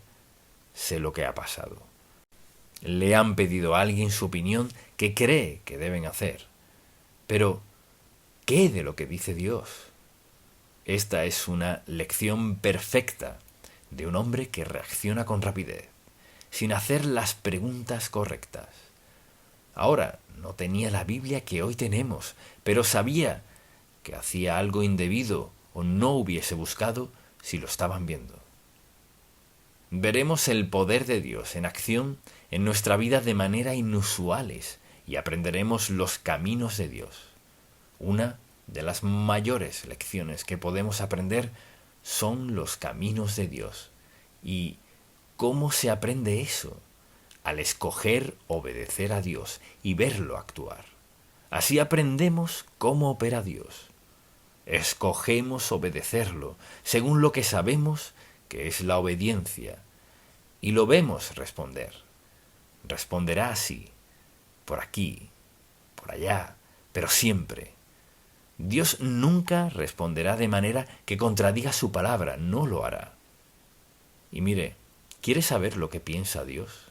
sé lo que ha pasado. Le han pedido a alguien su opinión que cree que deben hacer. Pero, ¿qué de lo que dice Dios? Esta es una lección perfecta de un hombre que reacciona con rapidez, sin hacer las preguntas correctas. Ahora, no tenía la Biblia que hoy tenemos, pero sabía que hacía algo indebido o no hubiese buscado si lo estaban viendo. Veremos el poder de Dios en acción en nuestra vida de manera inusuales y aprenderemos los caminos de Dios. Una de las mayores lecciones que podemos aprender son los caminos de Dios. ¿Y cómo se aprende eso? Al escoger obedecer a Dios y verlo actuar. Así aprendemos cómo opera Dios. Escogemos obedecerlo según lo que sabemos que es la obediencia, y lo vemos responder. Responderá así, por aquí, por allá, pero siempre. Dios nunca responderá de manera que contradiga su palabra, no lo hará. Y mire, ¿quiere saber lo que piensa Dios?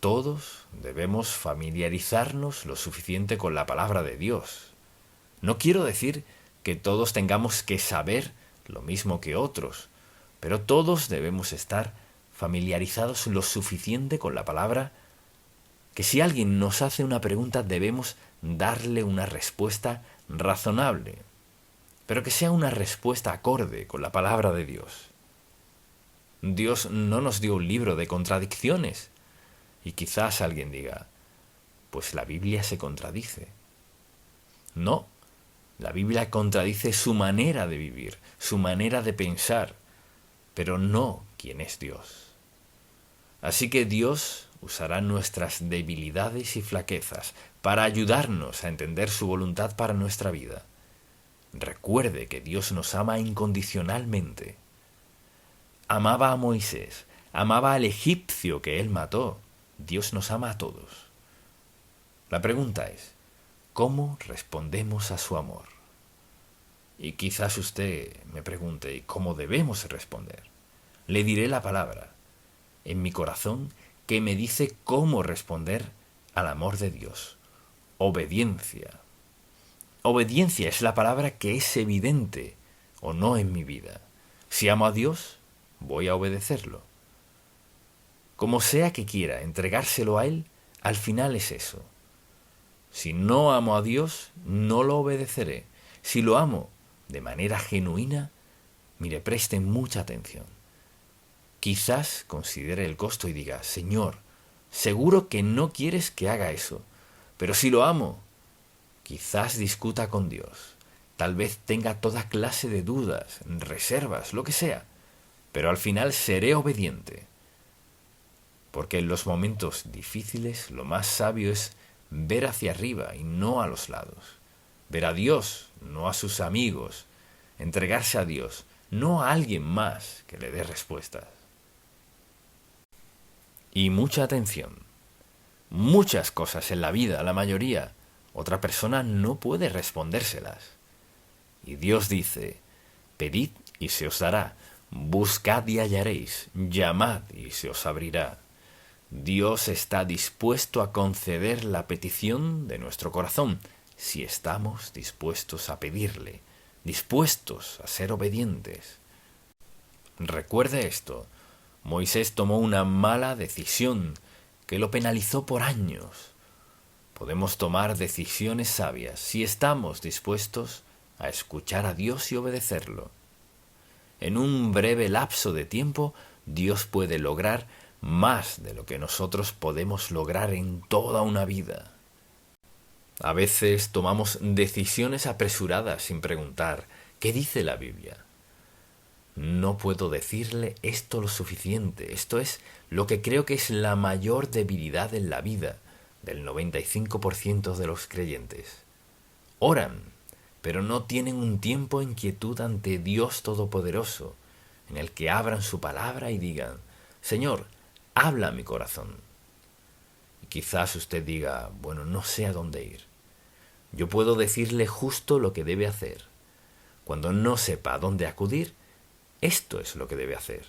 Todos debemos familiarizarnos lo suficiente con la palabra de Dios. No quiero decir que todos tengamos que saber lo mismo que otros, pero todos debemos estar familiarizados lo suficiente con la palabra que si alguien nos hace una pregunta debemos darle una respuesta razonable, pero que sea una respuesta acorde con la palabra de Dios. Dios no nos dio un libro de contradicciones, y quizás alguien diga, pues la Biblia se contradice. No, la Biblia contradice su manera de vivir, su manera de pensar, pero no quién es Dios. Así que Dios usará nuestras debilidades y flaquezas para ayudarnos a entender su voluntad para nuestra vida. Recuerde que Dios nos ama incondicionalmente. Amaba a Moisés, amaba al egipcio que él mató. Dios nos ama a todos. La pregunta es, ¿cómo respondemos a su amor? Y quizás usted me pregunte, ¿cómo debemos responder? Le diré la palabra en mi corazón que me dice cómo responder al amor de Dios. Obediencia. Obediencia es la palabra que es evidente o no en mi vida. Si amo a Dios, voy a obedecerlo. Como sea que quiera entregárselo a Él, al final es eso. Si no amo a Dios, no lo obedeceré. Si lo amo de manera genuina, mire, preste mucha atención. Quizás considere el costo y diga, Señor, seguro que no quieres que haga eso, pero si lo amo, quizás discuta con Dios. Tal vez tenga toda clase de dudas, reservas, lo que sea, pero al final seré obediente. Porque en los momentos difíciles lo más sabio es ver hacia arriba y no a los lados. Ver a Dios, no a sus amigos. Entregarse a Dios, no a alguien más que le dé respuestas. Y mucha atención. Muchas cosas en la vida, la mayoría, otra persona no puede respondérselas. Y Dios dice, pedid y se os dará, buscad y hallaréis, llamad y se os abrirá. Dios está dispuesto a conceder la petición de nuestro corazón, si estamos dispuestos a pedirle, dispuestos a ser obedientes. Recuerde esto, Moisés tomó una mala decisión que lo penalizó por años. Podemos tomar decisiones sabias si estamos dispuestos a escuchar a Dios y obedecerlo. En un breve lapso de tiempo, Dios puede lograr más de lo que nosotros podemos lograr en toda una vida. A veces tomamos decisiones apresuradas sin preguntar, ¿qué dice la Biblia? No puedo decirle esto lo suficiente. Esto es lo que creo que es la mayor debilidad en la vida del 95% de los creyentes. Oran, pero no tienen un tiempo en quietud ante Dios Todopoderoso, en el que abran su palabra y digan, Señor, habla a mi corazón. Y quizás usted diga, bueno, no sé a dónde ir. Yo puedo decirle justo lo que debe hacer. Cuando no sepa a dónde acudir, esto es lo que debe hacer.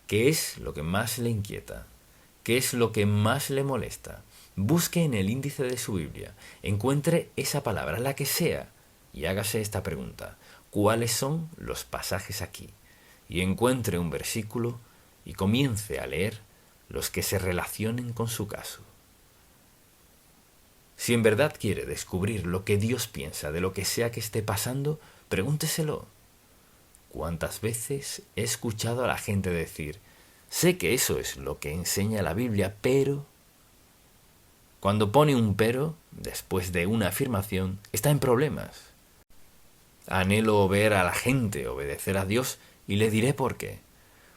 ¿Qué es lo que más le inquieta? ¿Qué es lo que más le molesta? Busque en el índice de su Biblia, encuentre esa palabra, la que sea, y hágase esta pregunta. ¿Cuáles son los pasajes aquí? Y encuentre un versículo y comience a leer los que se relacionen con su caso. Si en verdad quiere descubrir lo que Dios piensa de lo que sea que esté pasando, pregúnteselo. ¿Cuántas veces he escuchado a la gente decir, sé que eso es lo que enseña la Biblia, pero... Cuando pone un pero, después de una afirmación, está en problemas. Anhelo ver a la gente obedecer a Dios y le diré por qué.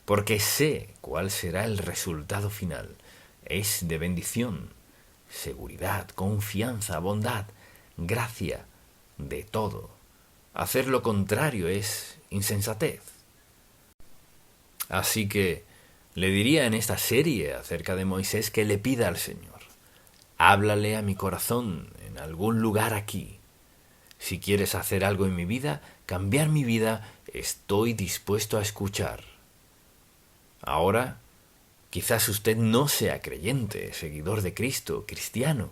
Porque sé cuál será el resultado final. Es de bendición, seguridad, confianza, bondad, gracia, de todo. Hacer lo contrario es insensatez. Así que le diría en esta serie acerca de Moisés que le pida al Señor, háblale a mi corazón en algún lugar aquí. Si quieres hacer algo en mi vida, cambiar mi vida, estoy dispuesto a escuchar. Ahora, quizás usted no sea creyente, seguidor de Cristo, cristiano.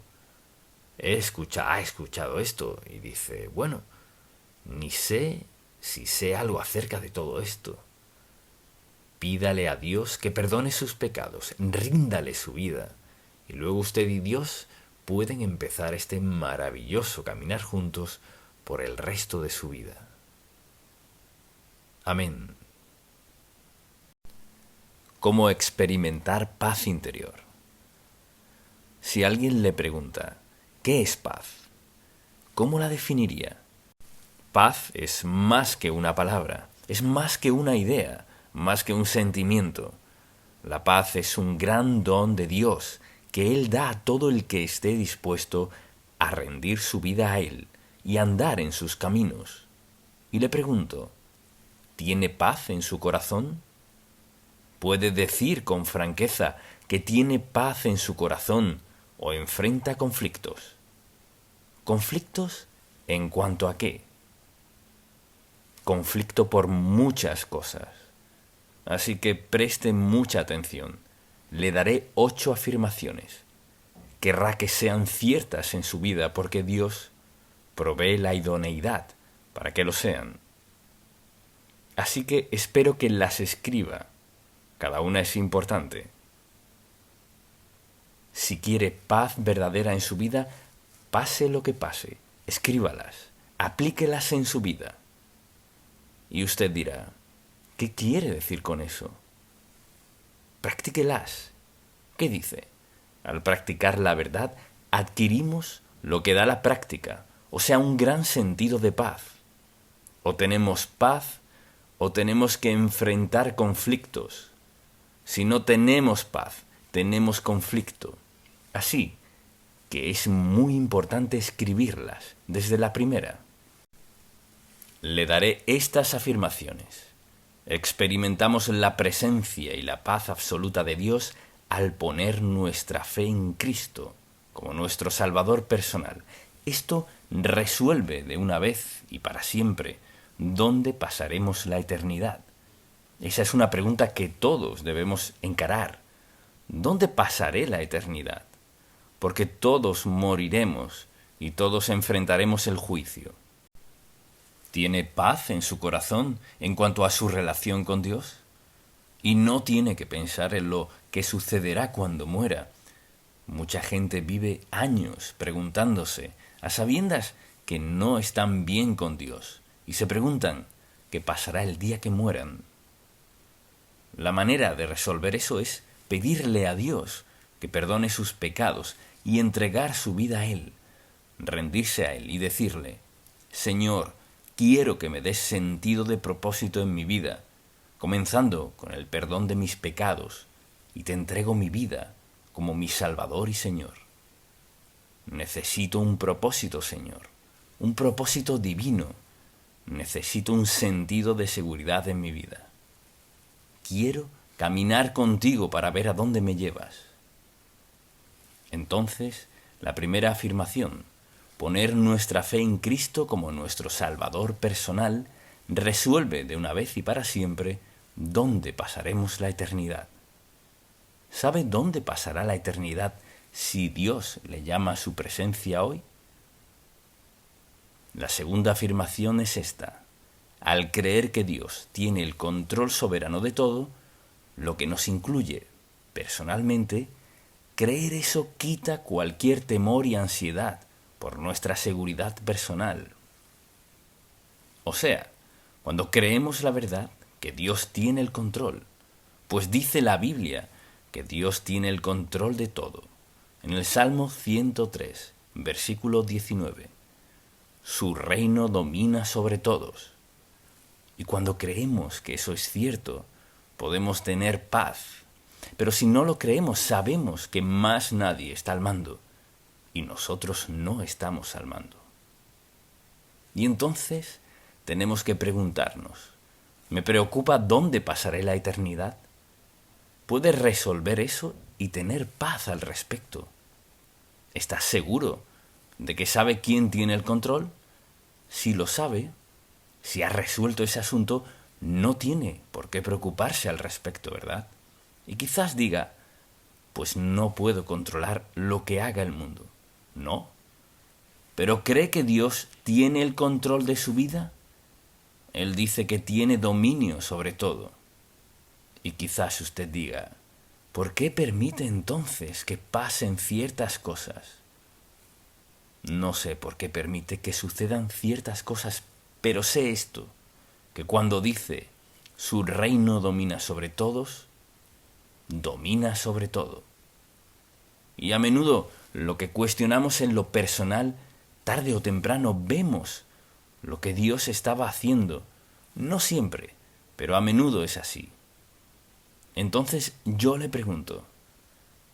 Ha escuchado esto y dice, bueno, ni sé si sé algo acerca de todo esto. Pídale a Dios que perdone sus pecados, ríndale su vida, y luego usted y Dios pueden empezar este maravilloso caminar juntos por el resto de su vida. Amén. ¿Cómo experimentar paz interior? Si alguien le pregunta, ¿qué es paz? ¿Cómo la definiría? Paz es más que una palabra, es más que una idea, más que un sentimiento. La paz es un gran don de Dios que Él da a todo el que esté dispuesto a rendir su vida a Él y andar en sus caminos. Y le pregunto, ¿tiene paz en su corazón? ¿Puede decir con franqueza que tiene paz en su corazón o enfrenta conflictos? ¿Conflictos en cuanto a qué? Conflicto por muchas cosas. Así que preste mucha atención. Le daré 8 afirmaciones. Querrá que sean ciertas en su vida porque Dios provee la idoneidad para que lo sean. Así que espero que las escriba. Cada una es importante. Si quiere paz verdadera en su vida, pase lo que pase, escríbalas, aplíquelas en su vida. Y usted dirá, ¿qué quiere decir con eso? Practíquelas. ¿Qué dice? Al practicar la verdad, adquirimos lo que da la práctica, o sea, un gran sentido de paz. O tenemos paz, o tenemos que enfrentar conflictos. Si no tenemos paz, tenemos conflicto. Así que es muy importante escribirlas desde la primera. Le daré estas afirmaciones. Experimentamos la presencia y la paz absoluta de Dios al poner nuestra fe en Cristo como nuestro Salvador personal. Esto resuelve de una vez y para siempre dónde pasaremos la eternidad. Esa es una pregunta que todos debemos encarar. ¿Dónde pasaré la eternidad? Porque todos moriremos y todos enfrentaremos el juicio. ¿Tiene paz en su corazón en cuanto a su relación con Dios? Y no tiene que pensar en lo que sucederá cuando muera. Mucha gente vive años preguntándose, a sabiendas que no están bien con Dios, y se preguntan qué pasará el día que mueran. La manera de resolver eso es pedirle a Dios que perdone sus pecados y entregar su vida a Él, rendirse a Él y decirle: Señor, quiero que me des sentido de propósito en mi vida, comenzando con el perdón de mis pecados, y te entrego mi vida como mi Salvador y Señor. Necesito un propósito, Señor, un propósito divino. Necesito un sentido de seguridad en mi vida. Quiero caminar contigo para ver a dónde me llevas. Entonces, la primera afirmación, poner nuestra fe en Cristo como nuestro Salvador personal, resuelve de una vez y para siempre dónde pasaremos la eternidad. ¿Sabe dónde pasará la eternidad si Dios le llama a su presencia hoy? La segunda afirmación es esta: al creer que Dios tiene el control soberano de todo, lo que nos incluye personalmente, creer eso quita cualquier temor y ansiedad por nuestra seguridad personal. O sea, cuando creemos la verdad, que Dios tiene el control, pues dice la Biblia que Dios tiene el control de todo. En el Salmo 103, versículo 19, su reino domina sobre todos. Y cuando creemos que eso es cierto, podemos tener paz. Pero si no lo creemos, sabemos que más nadie está al mando, y nosotros no estamos al mando. Y entonces tenemos que preguntarnos: ¿me preocupa dónde pasaré la eternidad? ¿Puedes resolver eso y tener paz al respecto? ¿Estás seguro de que sabe quién tiene el control? Si lo sabe, si ha resuelto ese asunto, no tiene por qué preocuparse al respecto, ¿verdad? Y quizás diga: pues no puedo controlar lo que haga el mundo. No. ¿Pero cree que Dios tiene el control de su vida? Él dice que tiene dominio sobre todo. Y quizás usted diga: ¿por qué permite entonces que pasen ciertas cosas? No sé por qué permite que sucedan ciertas cosas, pero sé esto, que cuando dice su reino domina sobre todos, domina sobre todo. Y a menudo lo que cuestionamos en lo personal, tarde o temprano vemos lo que Dios estaba haciendo. No siempre, pero a menudo es así. Entonces yo le pregunto,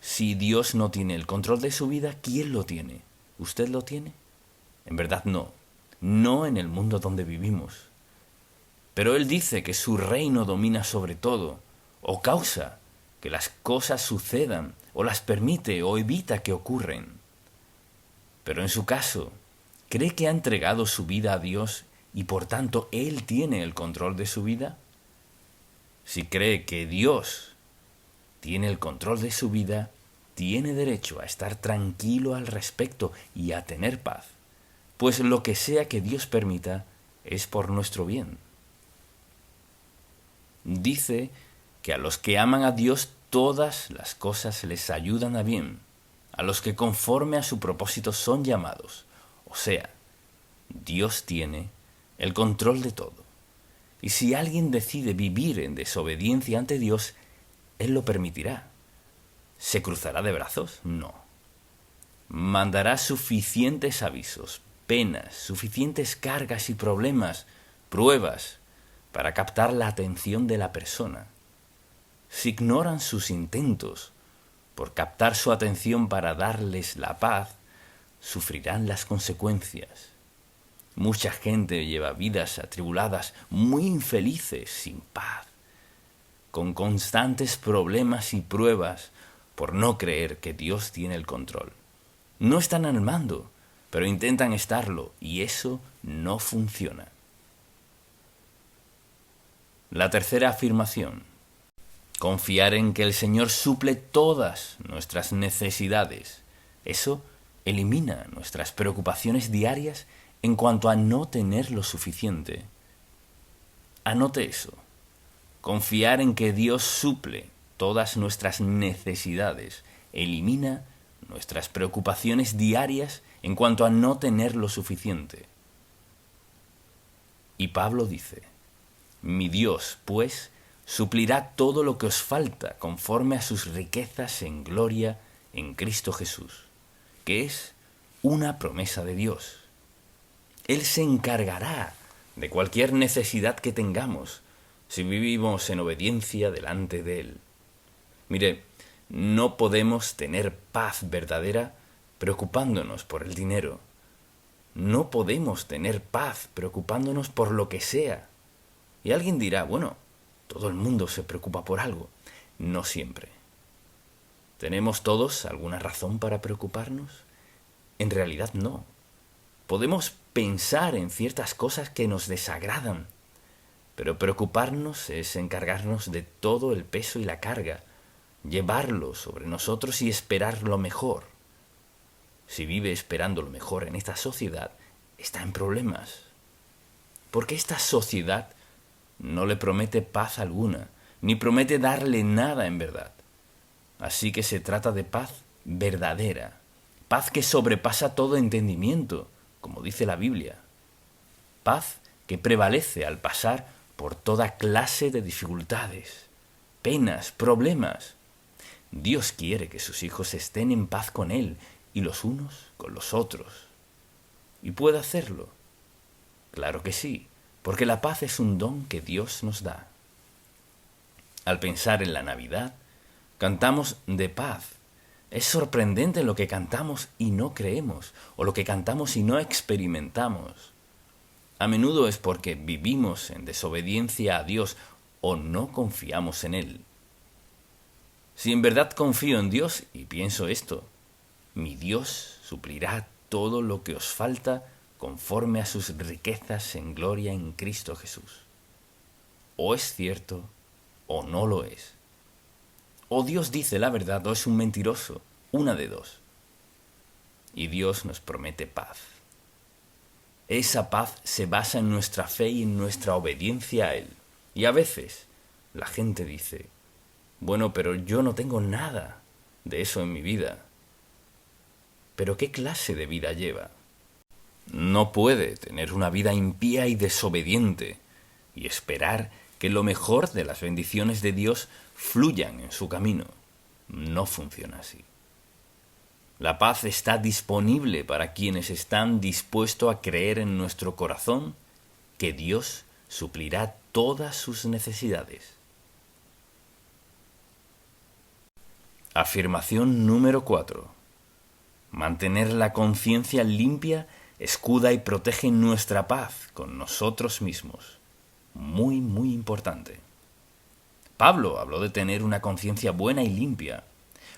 si Dios no tiene el control de su vida, ¿quién lo tiene? ¿Usted lo tiene? En verdad no, no en el mundo donde vivimos. Pero Él dice que su reino domina sobre todo, o causa que las cosas sucedan, o las permite o evita que ocurren. Pero en su caso, ¿cree que ha entregado su vida a Dios y por tanto Él tiene el control de su vida? Si cree que Dios tiene el control de su vida, tiene derecho a estar tranquilo al respecto y a tener paz, pues lo que sea que Dios permita es por nuestro bien. Dice que a los que aman a Dios todas las cosas les ayudan a bien, a los que conforme a su propósito son llamados. O sea, Dios tiene el control de todo. Y si alguien decide vivir en desobediencia ante Dios, Él lo permitirá. ¿Se cruzará de brazos? No. Mandará suficientes avisos, penas, suficientes cargas y problemas, pruebas, para captar la atención de la persona. Si ignoran sus intentos por captar su atención para darles la paz, sufrirán las consecuencias. Mucha gente lleva vidas atribuladas, muy infelices, sin paz, con constantes problemas y pruebas por no creer que Dios tiene el control. No están al mando, pero intentan estarlo, y eso no funciona. La tercera afirmación: confiar en que el Señor suple todas nuestras necesidades. Eso elimina nuestras preocupaciones diarias en cuanto a no tener lo suficiente. Anote eso. Confiar en que Dios suple todas nuestras necesidades elimina nuestras preocupaciones diarias en cuanto a no tener lo suficiente. Y Pablo dice: mi Dios, pues, suplirá todo lo que os falta conforme a sus riquezas en gloria en Cristo Jesús, que es una promesa de Dios. Él se encargará de cualquier necesidad que tengamos si vivimos en obediencia delante de Él. Mire, no podemos tener paz verdadera preocupándonos por el dinero. No podemos tener paz preocupándonos por lo que sea. Y alguien dirá, bueno, todo el mundo se preocupa por algo. No siempre. ¿Tenemos todos alguna razón para preocuparnos? En realidad no. Podemos pensar en ciertas cosas que nos desagradan, pero preocuparnos es encargarnos de todo el peso y la carga, llevarlo sobre nosotros y esperar lo mejor. Si vive esperando lo mejor en esta sociedad, está en problemas. Porque esta sociedad no le promete paz alguna, ni promete darle nada en verdad. Así que se trata de paz verdadera, paz que sobrepasa todo entendimiento, como dice la Biblia. Paz que prevalece al pasar por toda clase de dificultades, penas, problemas. Dios quiere que sus hijos estén en paz con Él y los unos con los otros. ¿Y puede hacerlo? Claro que sí, porque la paz es un don que Dios nos da. Al pensar en la Navidad, cantamos de paz. Es sorprendente lo que cantamos y no creemos, o lo que cantamos y no experimentamos. A menudo es porque vivimos en desobediencia a Dios o no confiamos en Él. Si en verdad confío en Dios y pienso esto, mi Dios suplirá todo lo que os falta conforme a sus riquezas en gloria en Cristo Jesús. O es cierto o no lo es. O Dios dice la verdad o es un mentiroso, una de dos. Y Dios nos promete paz. Esa paz se basa en nuestra fe y en nuestra obediencia a Él. Y a veces la gente dice, bueno, pero yo no tengo nada de eso en mi vida. ¿Pero qué clase de vida lleva? No puede tener una vida impía y desobediente y esperar que lo mejor de las bendiciones de Dios fluyan en su camino. No funciona así. La paz está disponible para quienes están dispuestos a creer en nuestro corazón que Dios suplirá todas sus necesidades. Afirmación número 4. Mantener la conciencia limpia escuda y protege nuestra paz con nosotros mismos. Muy, muy importante. Pablo habló de tener una conciencia buena y limpia.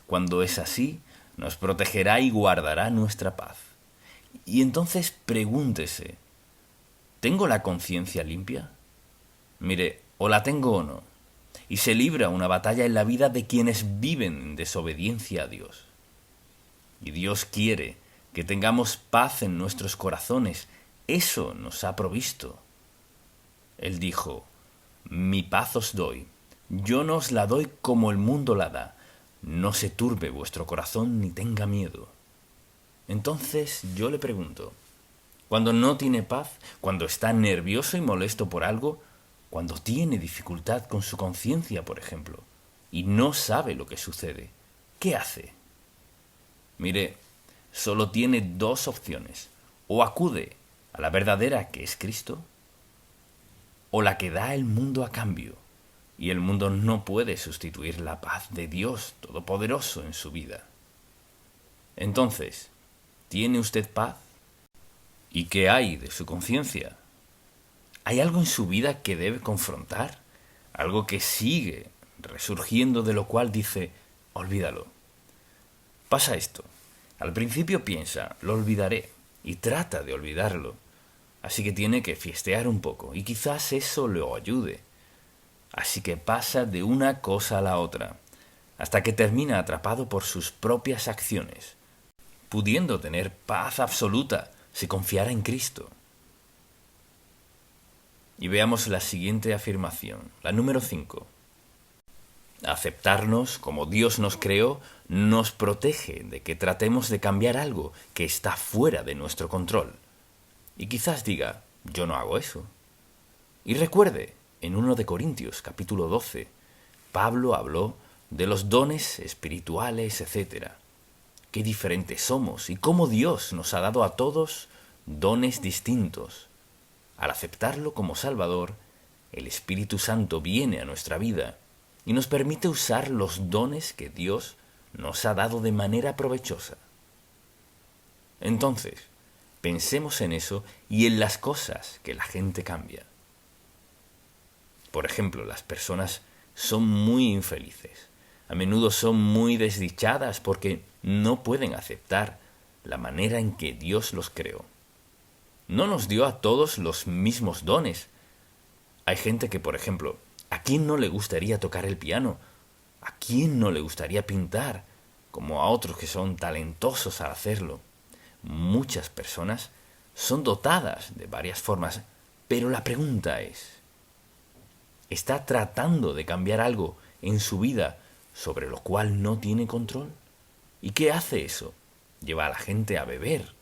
Cuando es así, nos protegerá y guardará nuestra paz. Y entonces pregúntese, ¿tengo la conciencia limpia? Mire, o la tengo o no. Y se libra una batalla en la vida de quienes viven en desobediencia a Dios. Y Dios quiere que tengamos paz en nuestros corazones. Eso nos ha provisto. Él dijo, mi paz os doy. Yo no os la doy como el mundo la da. No se turbe vuestro corazón ni tenga miedo. Entonces yo le pregunto, cuando no tiene paz, cuando está nervioso y molesto por algo, cuando tiene dificultad con su conciencia, por ejemplo, y no sabe lo que sucede, ¿qué hace? Mire, solo tiene dos opciones. O acude a la verdadera que es Cristo, o la que da el mundo a cambio. Y el mundo no puede sustituir la paz de Dios Todopoderoso en su vida. Entonces, ¿tiene usted paz? ¿Y qué hay de su conciencia? ¿Hay algo en su vida que debe confrontar? ¿Algo que sigue resurgiendo de lo cual dice, olvídalo? Pasa esto. Al principio piensa, lo olvidaré, y trata de olvidarlo. Así que tiene que fiestear un poco, y quizás eso lo ayude. Así que pasa de una cosa a la otra, hasta que termina atrapado por sus propias acciones, pudiendo tener paz absoluta si confiara en Cristo. Y veamos la siguiente afirmación, la número 5. Aceptarnos como Dios nos creó nos protege de que tratemos de cambiar algo que está fuera de nuestro control. Y quizás diga, yo no hago eso. Y recuerde, en 1 de Corintios, capítulo 12, Pablo habló de los dones espirituales, etc. qué diferentes somos y cómo Dios nos ha dado a todos dones distintos. Al aceptarlo como Salvador, el Espíritu Santo viene a nuestra vida y nos permite usar los dones que Dios nos ha dado de manera provechosa. Entonces, pensemos en eso y en las cosas que la gente cambia. Por ejemplo, las personas son muy infelices. A menudo son muy desdichadas porque no pueden aceptar la manera en que Dios los creó. No nos dio a todos los mismos dones. Hay gente que, por ejemplo, ¿a quién no le gustaría tocar el piano? ¿A quién no le gustaría pintar? Como a otros que son talentosos al hacerlo. Muchas personas son dotadas de varias formas, pero la pregunta es, ¿está tratando de cambiar algo en su vida sobre lo cual no tiene control? ¿Y qué hace eso? Lleva a la gente a beber,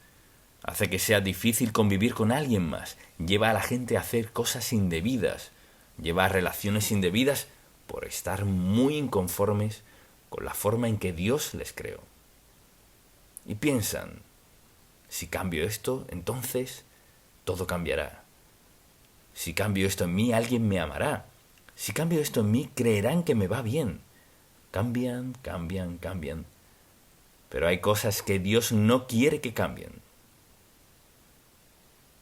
hace que sea difícil convivir con alguien más, lleva a la gente a hacer cosas indebidas, lleva a relaciones indebidas por estar muy inconformes con la forma en que Dios les creó. Y piensan, si cambio esto, entonces todo cambiará. Si cambio esto en mí, alguien me amará. Si cambio esto en mí, creerán que me va bien. Cambian. Pero hay cosas que Dios no quiere que cambien.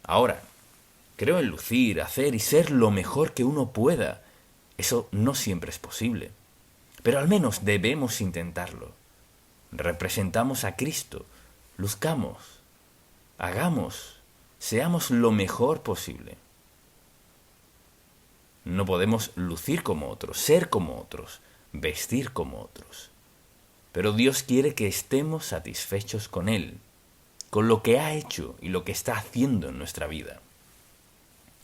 Ahora, creo en lucir, hacer y ser lo mejor que uno pueda. Eso no siempre es posible. Pero al menos debemos intentarlo. Representamos a Cristo. Luzcamos. Hagamos. Seamos lo mejor posible. No podemos lucir como otros, ser como otros, vestir como otros. Pero Dios quiere que estemos satisfechos con Él, con lo que ha hecho y lo que está haciendo en nuestra vida.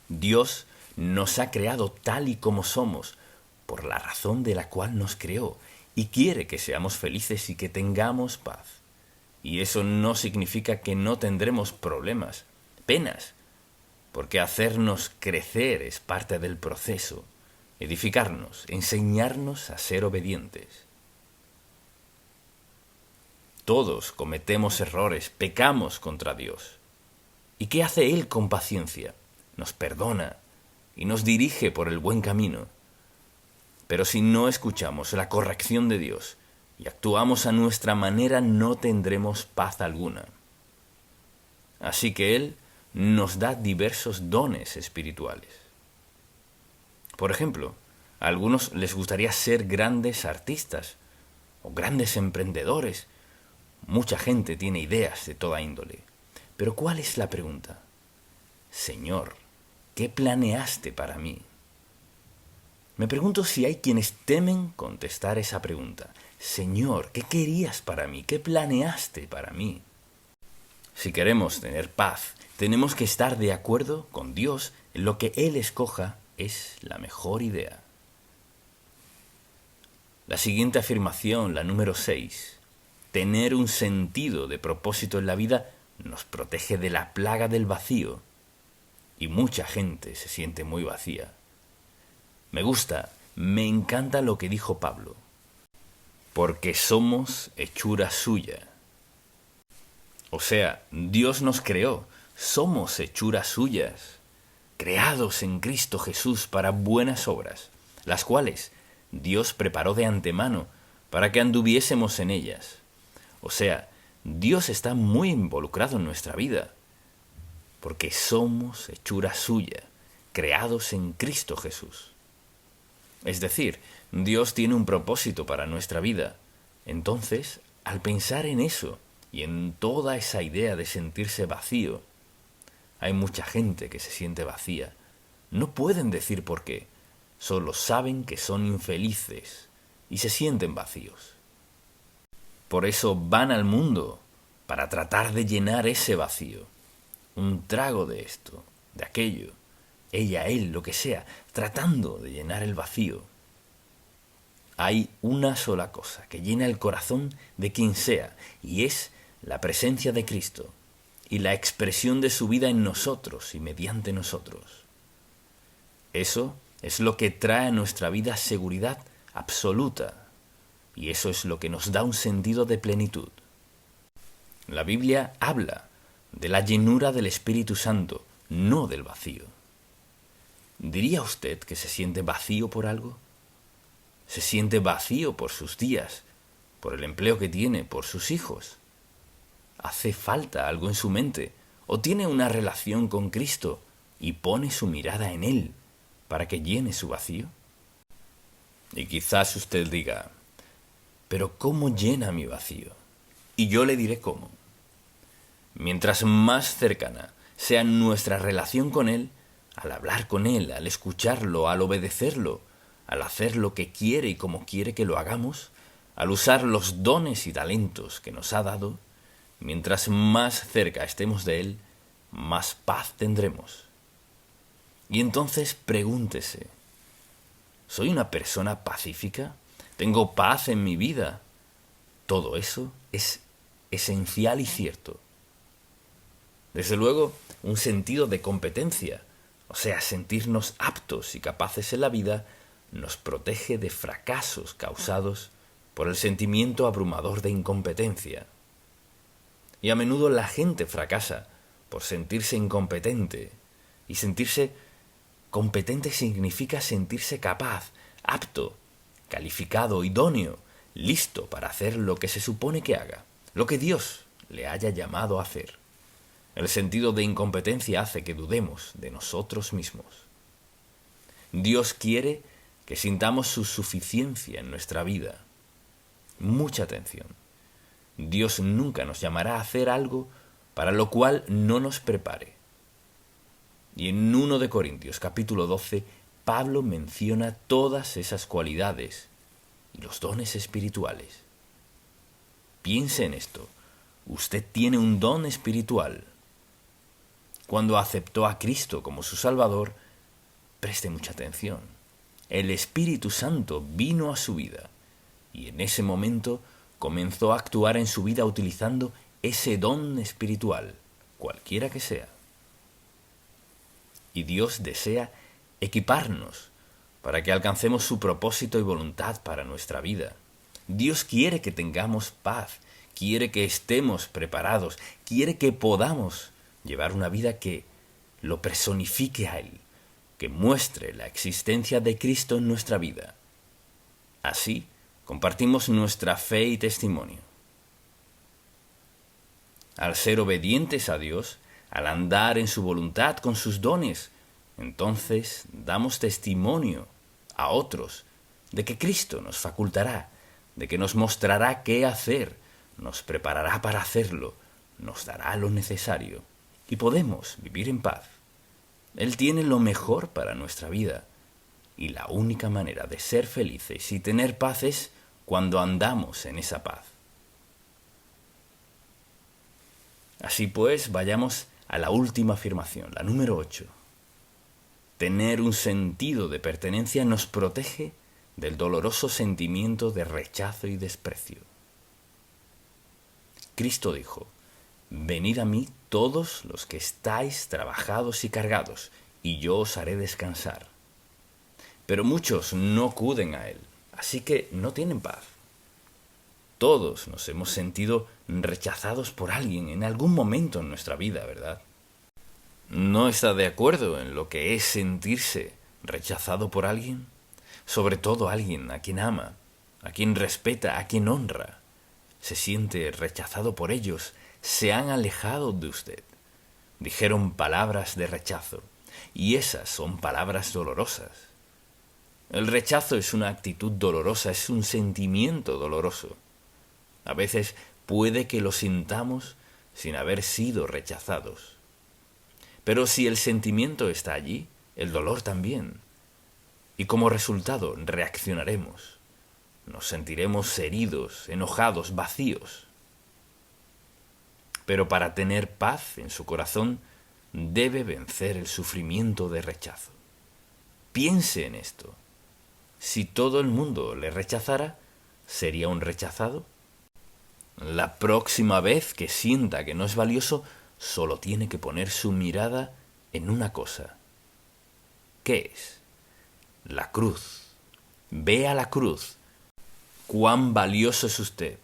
Dios nos ha creado tal y como somos, por la razón de la cual nos creó, y quiere que seamos felices y que tengamos paz. Y eso no significa que no tendremos problemas, penas, porque hacernos crecer es parte del proceso, edificarnos, enseñarnos a ser obedientes. Todos cometemos errores, pecamos contra Dios. ¿Y qué hace Él con paciencia? Nos perdona y nos dirige por el buen camino. Pero si no escuchamos la corrección de Dios y actuamos a nuestra manera, no tendremos paz alguna. Así que Él nos da diversos dones espirituales. Por ejemplo, a algunos les gustaría ser grandes artistas o grandes emprendedores. Mucha gente tiene ideas de toda índole. Pero ¿cuál es la pregunta? Señor, ¿qué planeaste para mí? Me pregunto si hay quienes temen contestar esa pregunta. Señor, ¿qué querías para mí? ¿Qué planeaste para mí? Si queremos tener paz, tenemos que estar de acuerdo con Dios en lo que Él escoja es la mejor idea. La siguiente afirmación, la número 6. Tener un sentido de propósito en la vida nos protege de la plaga del vacío. Y mucha gente se siente muy vacía. Me encanta lo que dijo Pablo. Porque somos hechura suya. O sea, Dios nos creó. Somos hechuras suyas, creados en Cristo Jesús para buenas obras, las cuales Dios preparó de antemano para que anduviésemos en ellas. O sea, Dios está muy involucrado en nuestra vida, porque somos hechura suya, creados en Cristo Jesús. Es decir, Dios tiene un propósito para nuestra vida. Entonces, al pensar en eso y en toda esa idea de sentirse vacío, hay mucha gente que se siente vacía. No pueden decir por qué. Solo saben que son infelices y se sienten vacíos. Por eso van al mundo, para tratar de llenar ese vacío. Un trago de esto, de aquello, ella, él, lo que sea, tratando de llenar el vacío. Hay una sola cosa que llena el corazón de quien sea, y es la presencia de Cristo y la expresión de su vida en nosotros y mediante nosotros. Eso es lo que trae a nuestra vida seguridad absoluta, y eso es lo que nos da un sentido de plenitud. La Biblia habla de la llenura del Espíritu Santo, no del vacío. ¿Diría usted que se siente vacío por algo? ¿Se siente vacío por sus días, por el empleo que tiene, por sus hijos? ¿Hace falta algo en su mente? ¿O tiene una relación con Cristo y pone su mirada en Él para que llene su vacío? Y quizás usted diga, ¿pero cómo llena mi vacío? Y yo le diré cómo. Mientras más cercana sea nuestra relación con Él, al hablar con Él, al escucharlo, al obedecerlo, al hacer lo que quiere y como quiere que lo hagamos, al usar los dones y talentos que nos ha dado, mientras más cerca estemos de Él, más paz tendremos. Y entonces pregúntese, ¿soy una persona pacífica? ¿Tengo paz en mi vida? Todo eso es esencial y cierto. Desde luego, un sentido de competencia, o sea, sentirnos aptos y capaces en la vida, nos protege de fracasos causados por el sentimiento abrumador de incompetencia. Y a menudo la gente fracasa por sentirse incompetente. Y sentirse competente significa sentirse capaz, apto, calificado, idóneo, listo para hacer lo que se supone que haga, lo que Dios le haya llamado a hacer. El sentido de incompetencia hace que dudemos de nosotros mismos. Dios quiere que sintamos su suficiencia en nuestra vida. Mucha atención. Dios nunca nos llamará a hacer algo para lo cual no nos prepare. Y en 1 de Corintios capítulo 12, Pablo menciona todas esas cualidades y los dones espirituales. Piense en esto. Usted tiene un don espiritual. Cuando aceptó a Cristo como su Salvador, preste mucha atención. El Espíritu Santo vino a su vida y en ese momento comenzó a actuar en su vida utilizando ese don espiritual, cualquiera que sea. Y Dios desea equiparnos para que alcancemos su propósito y voluntad para nuestra vida. Dios quiere que tengamos paz, quiere que estemos preparados, quiere que podamos llevar una vida que lo personifique a Él, que muestre la existencia de Cristo en nuestra vida. Así, compartimos nuestra fe y testimonio. Al ser obedientes a Dios, al andar en su voluntad con sus dones, entonces damos testimonio a otros de que Cristo nos facultará, de que nos mostrará qué hacer, nos preparará para hacerlo, nos dará lo necesario y podemos vivir en paz. Él tiene lo mejor para nuestra vida y la única manera de ser felices y tener paz es cuando andamos en esa paz. Así pues, vayamos a la última afirmación, la número 8. Tener un sentido de pertenencia nos protege del doloroso sentimiento de rechazo y desprecio. Cristo dijo, «Venid a mí todos los que estáis trabajados y cargados, y yo os haré descansar». Pero muchos no acuden a Él, así que no tienen paz. Todos nos hemos sentido rechazados por alguien en algún momento en nuestra vida, ¿verdad? ¿No está de acuerdo en lo que es sentirse rechazado por alguien? Sobre todo alguien a quien ama, a quien respeta, a quien honra. Se siente rechazado por ellos, se han alejado de usted. Dijeron palabras de rechazo, y esas son palabras dolorosas. El rechazo es una actitud dolorosa, es un sentimiento doloroso. A veces puede que lo sintamos sin haber sido rechazados. Pero si el sentimiento está allí, el dolor también. Y como resultado reaccionaremos. Nos sentiremos heridos, enojados, vacíos. Pero para tener paz en su corazón, debe vencer el sufrimiento de rechazo. Piense en esto. Si todo el mundo le rechazara, ¿sería un rechazado? La próxima vez que sienta que no es valioso, solo tiene que poner su mirada en una cosa. ¿Qué es? La cruz. Vea la cruz. Cuán valioso es usted.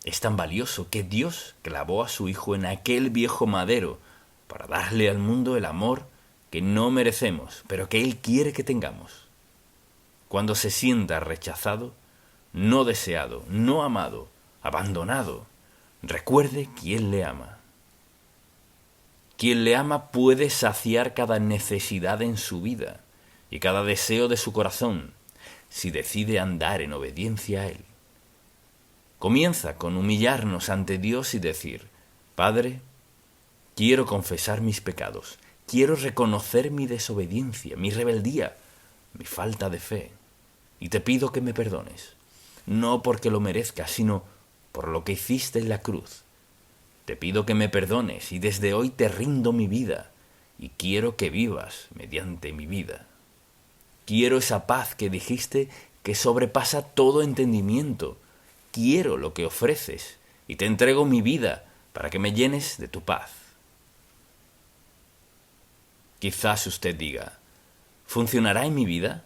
Es tan valioso que Dios clavó a su Hijo en aquel viejo madero para darle al mundo el amor que no merecemos, pero que Él quiere que tengamos. Cuando se sienta rechazado, no deseado, no amado, abandonado, recuerde quién le ama. Quien le ama puede saciar cada necesidad en su vida y cada deseo de su corazón si decide andar en obediencia a Él. Comienza con humillarnos ante Dios y decir: Padre, quiero confesar mis pecados, quiero reconocer mi desobediencia, mi rebeldía, mi falta de fe, y te pido que me perdones, no porque lo merezca, sino por lo que hiciste en la cruz. Te pido que me perdones y desde hoy te rindo mi vida y quiero que vivas mediante mi vida. Quiero esa paz que dijiste que sobrepasa todo entendimiento. Quiero lo que ofreces y te entrego mi vida para que me llenes de tu paz. Quizás usted diga: ¿funcionará en mi vida?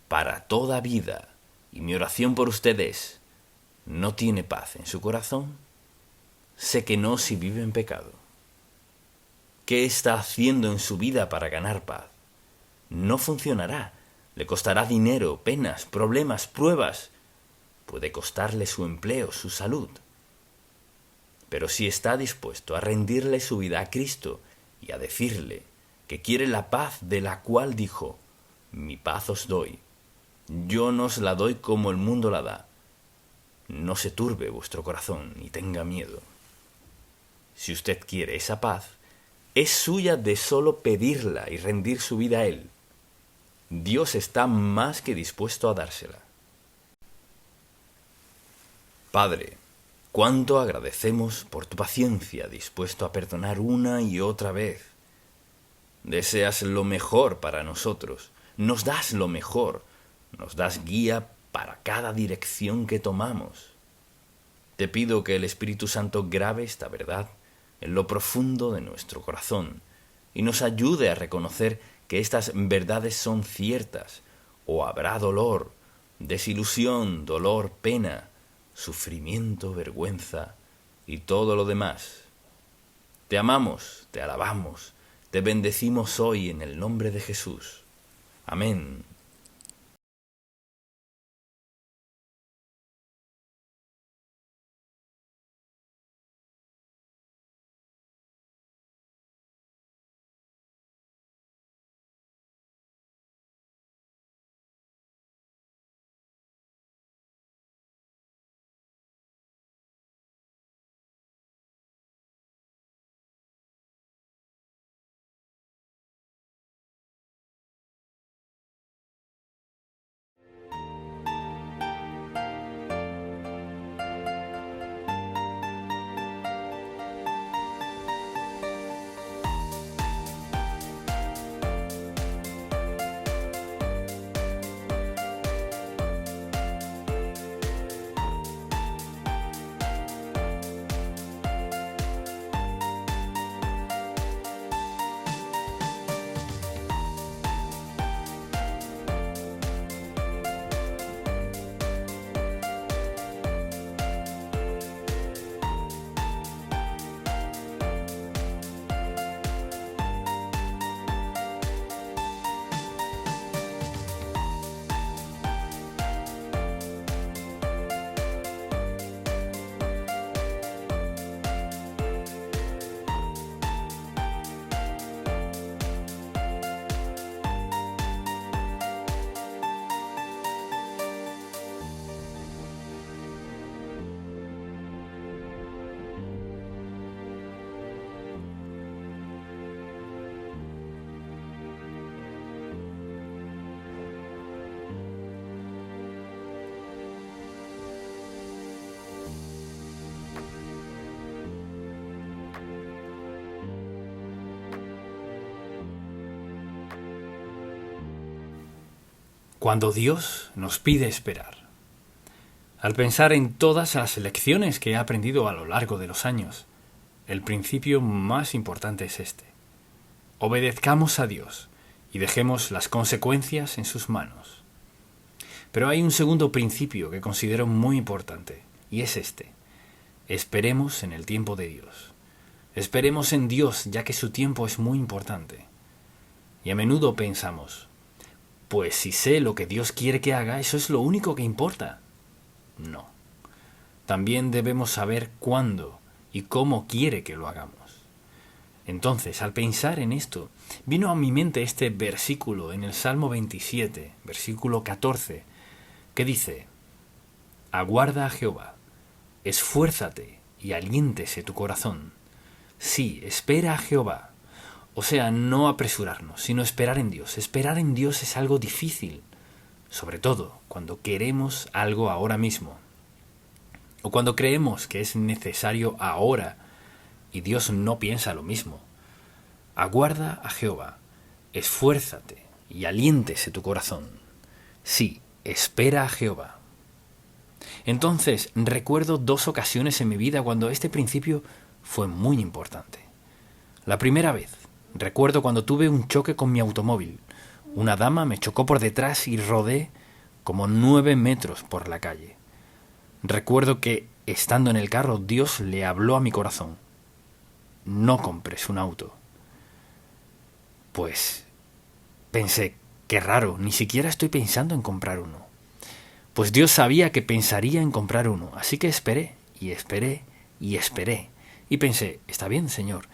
Para toda vida. Y mi oración por usted es: ¿no tiene paz en su corazón? Sé que no si vive en pecado. ¿Qué está haciendo en su vida para ganar paz? No funcionará. Le costará dinero, penas, problemas, pruebas. Puede costarle su empleo, su salud. Pero si está dispuesto a rendirle su vida a Cristo y a decirle que quiere la paz de la cual dijo: mi paz os doy, yo no os la doy como el mundo la da, no se turbe vuestro corazón ni tenga miedo. Si usted quiere esa paz, es suya de solo pedirla y rendir su vida a Él. Dios está más que dispuesto a dársela. Padre, cuánto agradecemos por tu paciencia, dispuesto a perdonar una y otra vez. Deseas lo mejor para nosotros, nos das lo mejor, nos das guía para cada dirección que tomamos. Te pido que el Espíritu Santo grabe esta verdad en lo profundo de nuestro corazón y nos ayude a reconocer que estas verdades son ciertas, o habrá dolor, desilusión, dolor, pena, sufrimiento, vergüenza y todo lo demás. Te amamos, te alabamos, te bendecimos hoy en el nombre de Jesús. Amén. Cuando Dios nos pide esperar. Al pensar en todas las lecciones que he aprendido a lo largo de los años, el principio más importante es este: obedezcamos a Dios y dejemos las consecuencias en sus manos. Pero hay un segundo principio que considero muy importante, y es este: Esperemos en el tiempo de Dios. Esperemos en Dios, ya que su tiempo es muy importante. Y a menudo pensamos, pues si sé lo que Dios quiere que haga, eso es lo único que importa. No. También debemos saber cuándo y cómo quiere que lo hagamos. Entonces, al pensar en esto, vino a mi mente este versículo en el Salmo 27, versículo 14, que dice: Aguarda a Jehová, esfuérzate y aliéntese tu corazón. Sí, espera a Jehová. O sea, no apresurarnos, sino esperar en Dios. Esperar en Dios es algo difícil, sobre todo cuando queremos algo ahora mismo, o cuando creemos que es necesario ahora y Dios no piensa lo mismo. Aguarda a Jehová, esfuérzate y aliéntese tu corazón. Sí, espera a Jehová. Entonces, recuerdo 2 ocasiones en mi vida cuando este principio fue muy importante. La primera vez, recuerdo cuando tuve un choque con mi automóvil. Una dama me chocó por detrás y rodé como 9 metros por la calle. Recuerdo que, estando en el carro, Dios le habló a mi corazón: no compres un auto. Pues pensé, qué raro, ni siquiera estoy pensando en comprar uno. Pues Dios sabía que pensaría en comprar uno, así que esperé, y esperé, y esperé. Y pensé, está bien, Señor,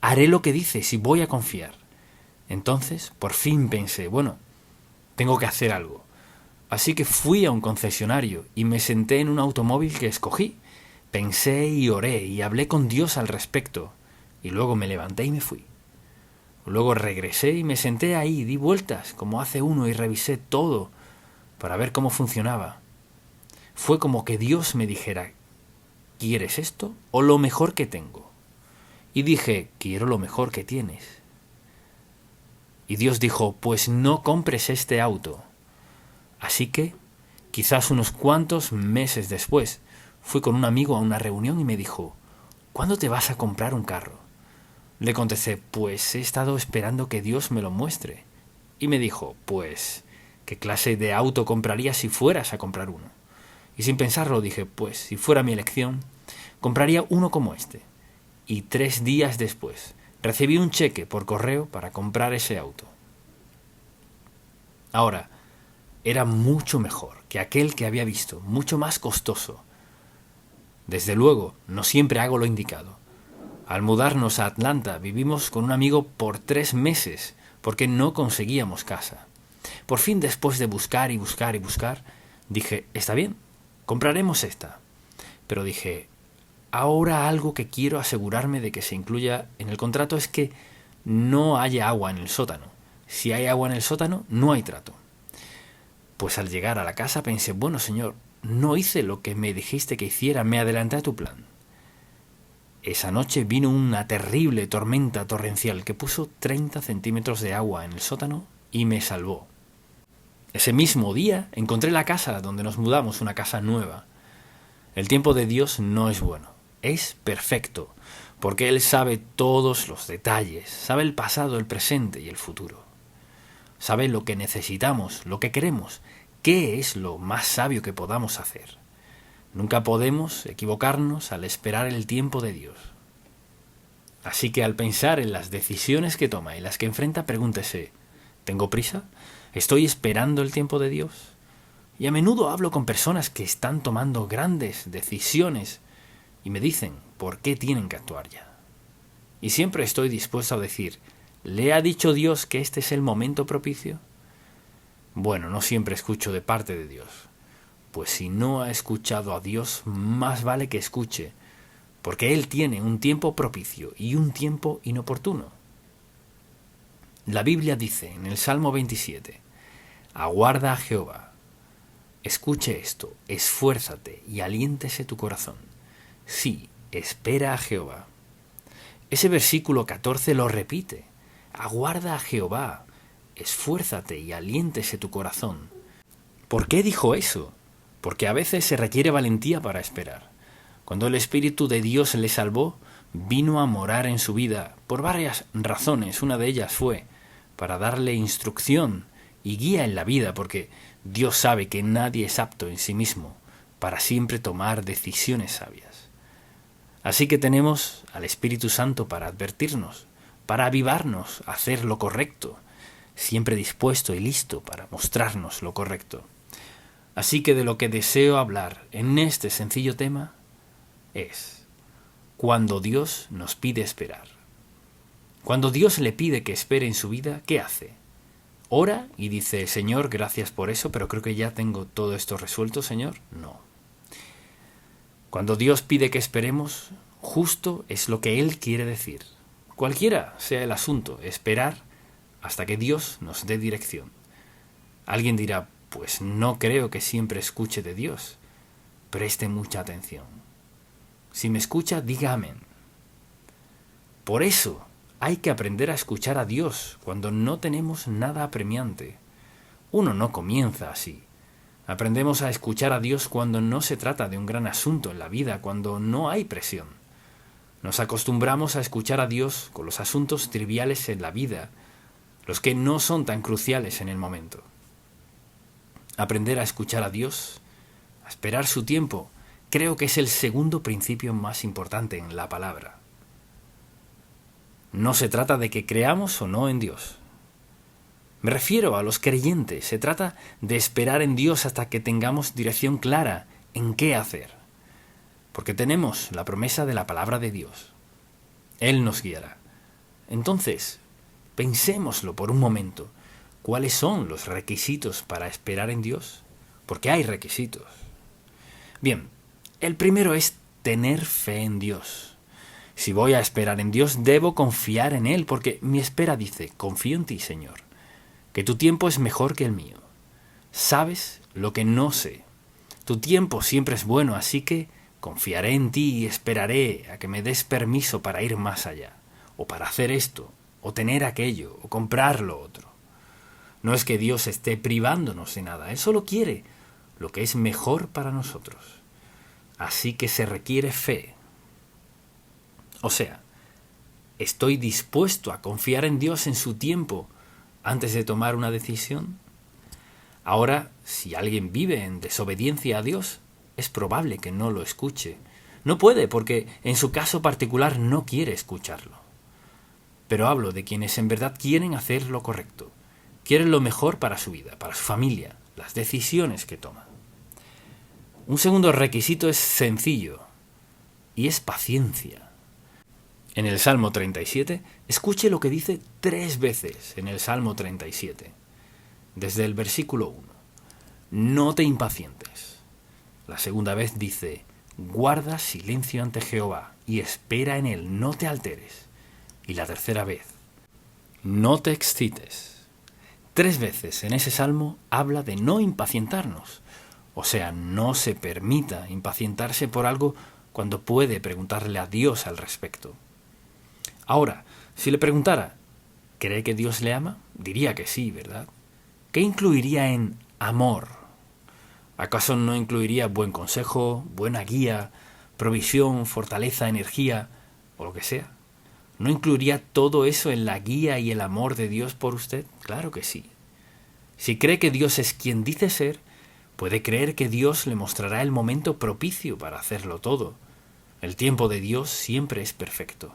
haré lo que dices y voy a confiar. Entonces, por fin pensé, bueno, tengo que hacer algo. Así que fui a un concesionario y me senté en un automóvil que escogí. Pensé y oré y hablé con Dios al respecto. Y luego me levanté y me fui. Luego regresé y me senté ahí, di vueltas, como hace uno, y revisé todo para ver cómo funcionaba. Fue como que Dios me dijera, ¿quieres esto o lo mejor que tengo? Y dije, quiero lo mejor que tienes. Y Dios dijo, pues no compres este auto. Así que, quizás unos cuantos meses después, fui con un amigo a una reunión y me dijo, ¿cuándo te vas a comprar un carro? Le contesté, pues he estado esperando que Dios me lo muestre. Y me dijo, pues, ¿qué clase de auto comprarías si fueras a comprar uno? Y sin pensarlo dije, pues, si fuera mi elección, compraría uno como este. Y 3 días después, recibí un cheque por correo para comprar ese auto. Ahora, era mucho mejor que aquel que había visto, mucho más costoso. Desde luego, no siempre hago lo indicado. Al mudarnos a Atlanta, vivimos con un amigo por 3 meses, porque no conseguíamos casa. Por fin, después de buscar y buscar y buscar, dije, está bien, compraremos esta. Pero dije, ahora algo que quiero asegurarme de que se incluya en el contrato es que no haya agua en el sótano. Si hay agua en el sótano, no hay trato. Pues al llegar a la casa pensé, bueno, Señor, no hice lo que me dijiste que hiciera, me adelanté a tu plan. Esa noche vino una terrible tormenta torrencial que puso 30 centímetros de agua en el sótano y me salvó. Ese mismo día encontré la casa donde nos mudamos, una casa nueva. El tiempo de Dios no es bueno, es perfecto, porque Él sabe todos los detalles, sabe el pasado, el presente y el futuro. Sabe lo que necesitamos, lo que queremos, qué es lo más sabio que podamos hacer. Nunca podemos equivocarnos al esperar el tiempo de Dios. Así que al pensar en las decisiones que toma y las que enfrenta, pregúntese, ¿tengo prisa? ¿Estoy esperando el tiempo de Dios? Y a menudo hablo con personas que están tomando grandes decisiones y me dicen por qué tienen que actuar ya. Y siempre estoy dispuesto a decir, ¿le ha dicho Dios que este es el momento propicio? Bueno, no siempre escucho de parte de Dios. Pues si no ha escuchado a Dios, más vale que escuche, porque Él tiene un tiempo propicio y un tiempo inoportuno. La Biblia dice en el Salmo 27, aguarda a Jehová, escuche esto, esfuérzate y aliéntese tu corazón. Sí, espera a Jehová. Ese versículo 14 lo repite, aguarda a Jehová, esfuérzate y aliéntese tu corazón. ¿Por qué dijo eso? Porque a veces se requiere valentía para esperar. Cuando el Espíritu de Dios le salvó, vino a morar en su vida por varias razones. Una de ellas fue para darle instrucción y guía en la vida, porque Dios sabe que nadie es apto en sí mismo para siempre tomar decisiones sabias. Así que tenemos al Espíritu Santo para advertirnos, para avivarnos a hacer lo correcto, siempre dispuesto y listo para mostrarnos lo correcto. Así que de lo que deseo hablar en este sencillo tema es cuando Dios nos pide esperar. Cuando Dios le pide que espere en su vida, ¿qué hace? Ora y dice, Señor, gracias por eso, pero creo que ya tengo todo esto resuelto, Señor. No. Cuando Dios pide que esperemos, justo es lo que Él quiere decir. Cualquiera sea el asunto, esperar hasta que Dios nos dé dirección. Alguien dirá, pues no creo que siempre escuche de Dios. Preste mucha atención. Si me escucha, diga amén. Por eso hay que aprender a escuchar a Dios cuando no tenemos nada apremiante. Uno no comienza así. Aprendemos a escuchar a Dios cuando no se trata de un gran asunto en la vida, cuando no hay presión. Nos acostumbramos a escuchar a Dios con los asuntos triviales en la vida, los que no son tan cruciales en el momento. Aprender a escuchar a Dios, a esperar su tiempo, creo que es el segundo principio más importante en la palabra. No se trata de que creamos o no en Dios. Me refiero a los creyentes, se trata de esperar en Dios hasta que tengamos dirección clara en qué hacer. Porque tenemos la promesa de la palabra de Dios. Él nos guiará. Entonces, pensémoslo por un momento. ¿Cuáles son los requisitos para esperar en Dios? Porque hay requisitos. Bien, el primero es tener fe en Dios. Si voy a esperar en Dios, debo confiar en Él, porque mi espera dice, confío en ti, Señor, que tu tiempo es mejor que el mío. Sabes lo que no sé. Tu tiempo siempre es bueno, así que confiaré en ti y esperaré a que me des permiso para ir más allá, o para hacer esto, o tener aquello, o comprar lo otro. No es que Dios esté privándonos de nada, Él solo quiere lo que es mejor para nosotros. Así que se requiere fe. O sea, ¿estoy dispuesto a confiar en Dios en su tiempo antes de tomar una decisión? Ahora, si alguien vive en desobediencia a Dios, es probable que no lo escuche. No puede, porque en su caso particular no quiere escucharlo. Pero hablo de quienes en verdad quieren hacer lo correcto, quieren lo mejor para su vida, para su familia, las decisiones que toman. Un segundo requisito es sencillo, y es paciencia. En el Salmo 37, escuche lo que dice 3 veces en el Salmo 37, desde el versículo 1. No te impacientes. La segunda vez dice, guarda silencio ante Jehová y espera en él, no te alteres. Y la tercera vez, no te excites. 3 veces en ese salmo habla de no impacientarnos. O sea, no se permita impacientarse por algo cuando puede preguntarle a Dios al respecto. Ahora, si le preguntara, ¿cree que Dios le ama? Diría que sí, ¿verdad? ¿Qué incluiría en amor? ¿Acaso no incluiría buen consejo, buena guía, provisión, fortaleza, energía o lo que sea? ¿No incluiría todo eso en la guía y el amor de Dios por usted? Claro que sí. Si cree que Dios es quien dice ser, puede creer que Dios le mostrará el momento propicio para hacerlo todo. El tiempo de Dios siempre es perfecto.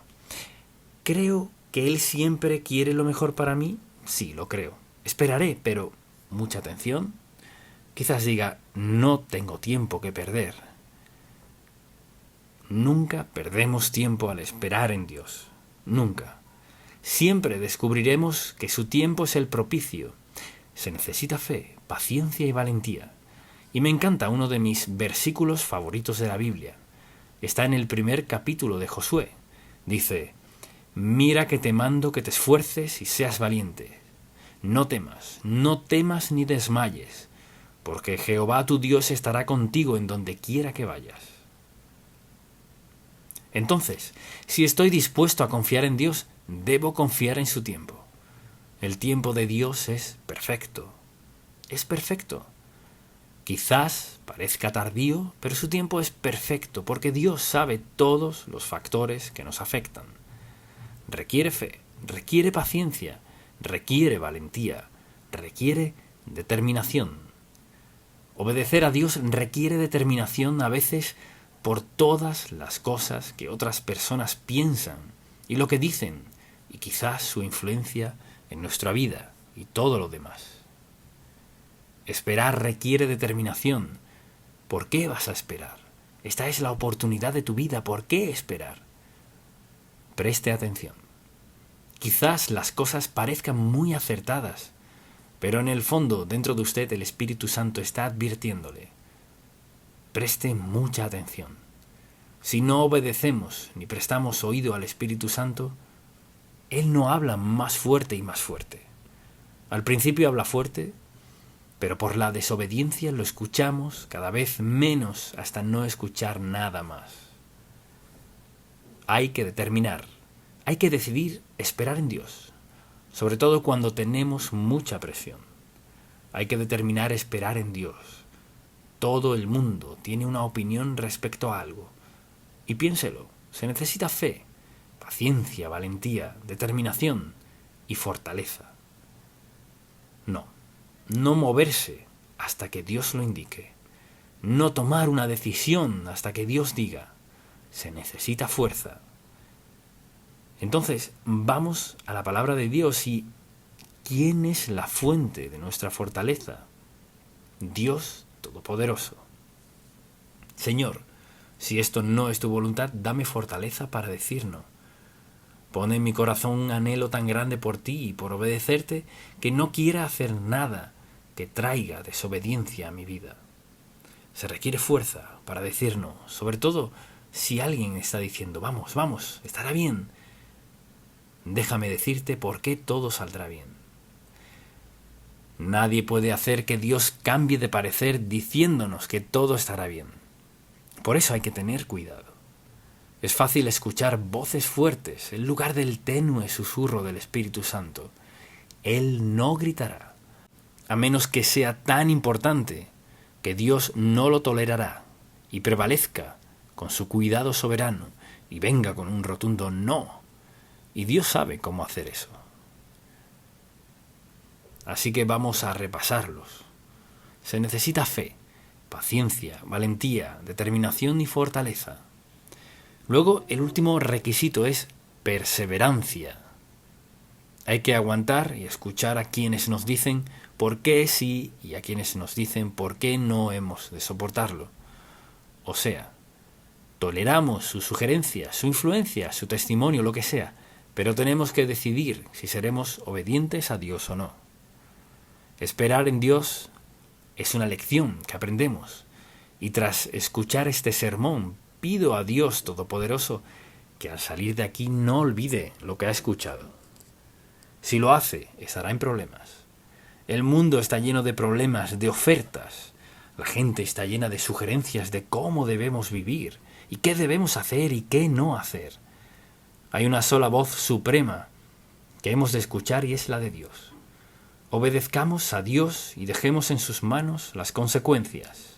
¿Creo que Él siempre quiere lo mejor para mí? Sí, lo creo. Esperaré, pero mucha atención. Quizás diga, no tengo tiempo que perder. Nunca perdemos tiempo al esperar en Dios. Nunca. Siempre descubriremos que su tiempo es el propicio. Se necesita fe, paciencia y valentía. Y me encanta uno de mis versículos favoritos de la Biblia. Está en el primer capítulo de Josué. Dice, mira que te mando que te esfuerces y seas valiente. No temas ni desmayes, porque Jehová tu Dios estará contigo en donde quiera que vayas. Entonces, si estoy dispuesto a confiar en Dios, debo confiar en su tiempo. El tiempo de Dios es perfecto. Es perfecto. Quizás parezca tardío, pero su tiempo es perfecto, porque Dios sabe todos los factores que nos afectan. Requiere fe, requiere paciencia, requiere valentía, requiere determinación. Obedecer a Dios requiere determinación a veces por todas las cosas que otras personas piensan y lo que dicen, y quizás su influencia en nuestra vida y todo lo demás. Esperar requiere determinación. ¿Por qué vas a esperar? Esta es la oportunidad de tu vida. ¿Por qué esperar? Preste atención. Quizás las cosas parezcan muy acertadas, pero en el fondo, dentro de usted, el Espíritu Santo está advirtiéndole. Preste mucha atención. Si no obedecemos ni prestamos oído al Espíritu Santo, Él no habla más fuerte y más fuerte. Al principio habla fuerte, pero por la desobediencia lo escuchamos cada vez menos hasta no escuchar nada más. Hay que determinar, hay que decidir esperar en Dios, sobre todo cuando tenemos mucha presión. Hay que determinar esperar en Dios. Todo el mundo tiene una opinión respecto a algo. Y piénselo, se necesita fe, paciencia, valentía, determinación y fortaleza. No moverse hasta que Dios lo indique. No tomar una decisión hasta que Dios diga. Se necesita fuerza. Entonces, vamos a la palabra de Dios y ¿quién es la fuente de nuestra fortaleza? Dios Todopoderoso. Señor, si esto no es tu voluntad, dame fortaleza para decir no. Pone en mi corazón un anhelo tan grande por ti y por obedecerte que no quiera hacer nada que traiga desobediencia a mi vida. Se requiere fuerza para decir no, sobre todo si alguien está diciendo, vamos, vamos, estará bien. Déjame decirte por qué todo saldrá bien. Nadie puede hacer que Dios cambie de parecer diciéndonos que todo estará bien. Por eso hay que tener cuidado. Es fácil escuchar voces fuertes en lugar del tenue susurro del Espíritu Santo. Él no gritará, a menos que sea tan importante que Dios no lo tolerará y prevalezca con su cuidado soberano y venga con un rotundo no. Y Dios sabe cómo hacer eso. Así que vamos a repasarlos. Se necesita fe, paciencia, valentía, determinación y fortaleza. Luego, el último requisito es perseverancia. Hay que aguantar y escuchar a quienes nos dicen por qué sí y a quienes nos dicen por qué no hemos de soportarlo. O sea, toleramos sus sugerencias, su influencia, su testimonio, lo que sea, pero tenemos que decidir si seremos obedientes a Dios o no. Esperar en Dios es una lección que aprendemos, y tras escuchar este sermón, pido a Dios Todopoderoso que al salir de aquí no olvide lo que ha escuchado. Si lo hace, estará en problemas. El mundo está lleno de problemas, de ofertas. La gente está llena de sugerencias de cómo debemos vivir, y qué debemos hacer y qué no hacer. Hay una sola voz suprema que hemos de escuchar y es la de Dios. Obedezcamos a Dios y dejemos en sus manos las consecuencias.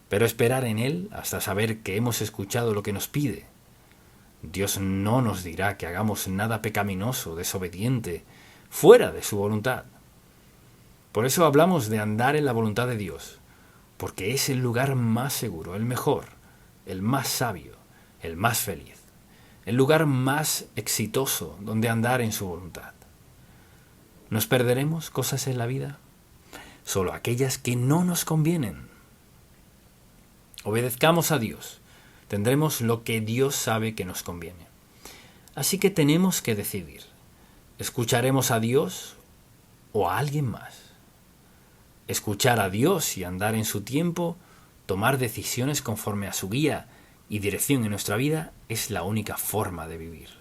Pero esperar en Él hasta saber que hemos escuchado lo que nos pide. Dios no nos dirá que hagamos nada pecaminoso, desobediente, fuera de su voluntad. Por eso hablamos de andar en la voluntad de Dios, porque es el lugar más seguro, el mejor, el más sabio, el más feliz, el lugar más exitoso donde andar en su voluntad. ¿Nos perderemos cosas en la vida? Solo aquellas que no nos convienen. Obedezcamos a Dios, tendremos lo que Dios sabe que nos conviene. Así que tenemos que decidir, ¿escucharemos a Dios o a alguien más? Escuchar a Dios y andar en su tiempo, tomar decisiones conforme a su guía y dirección en nuestra vida es la única forma de vivir.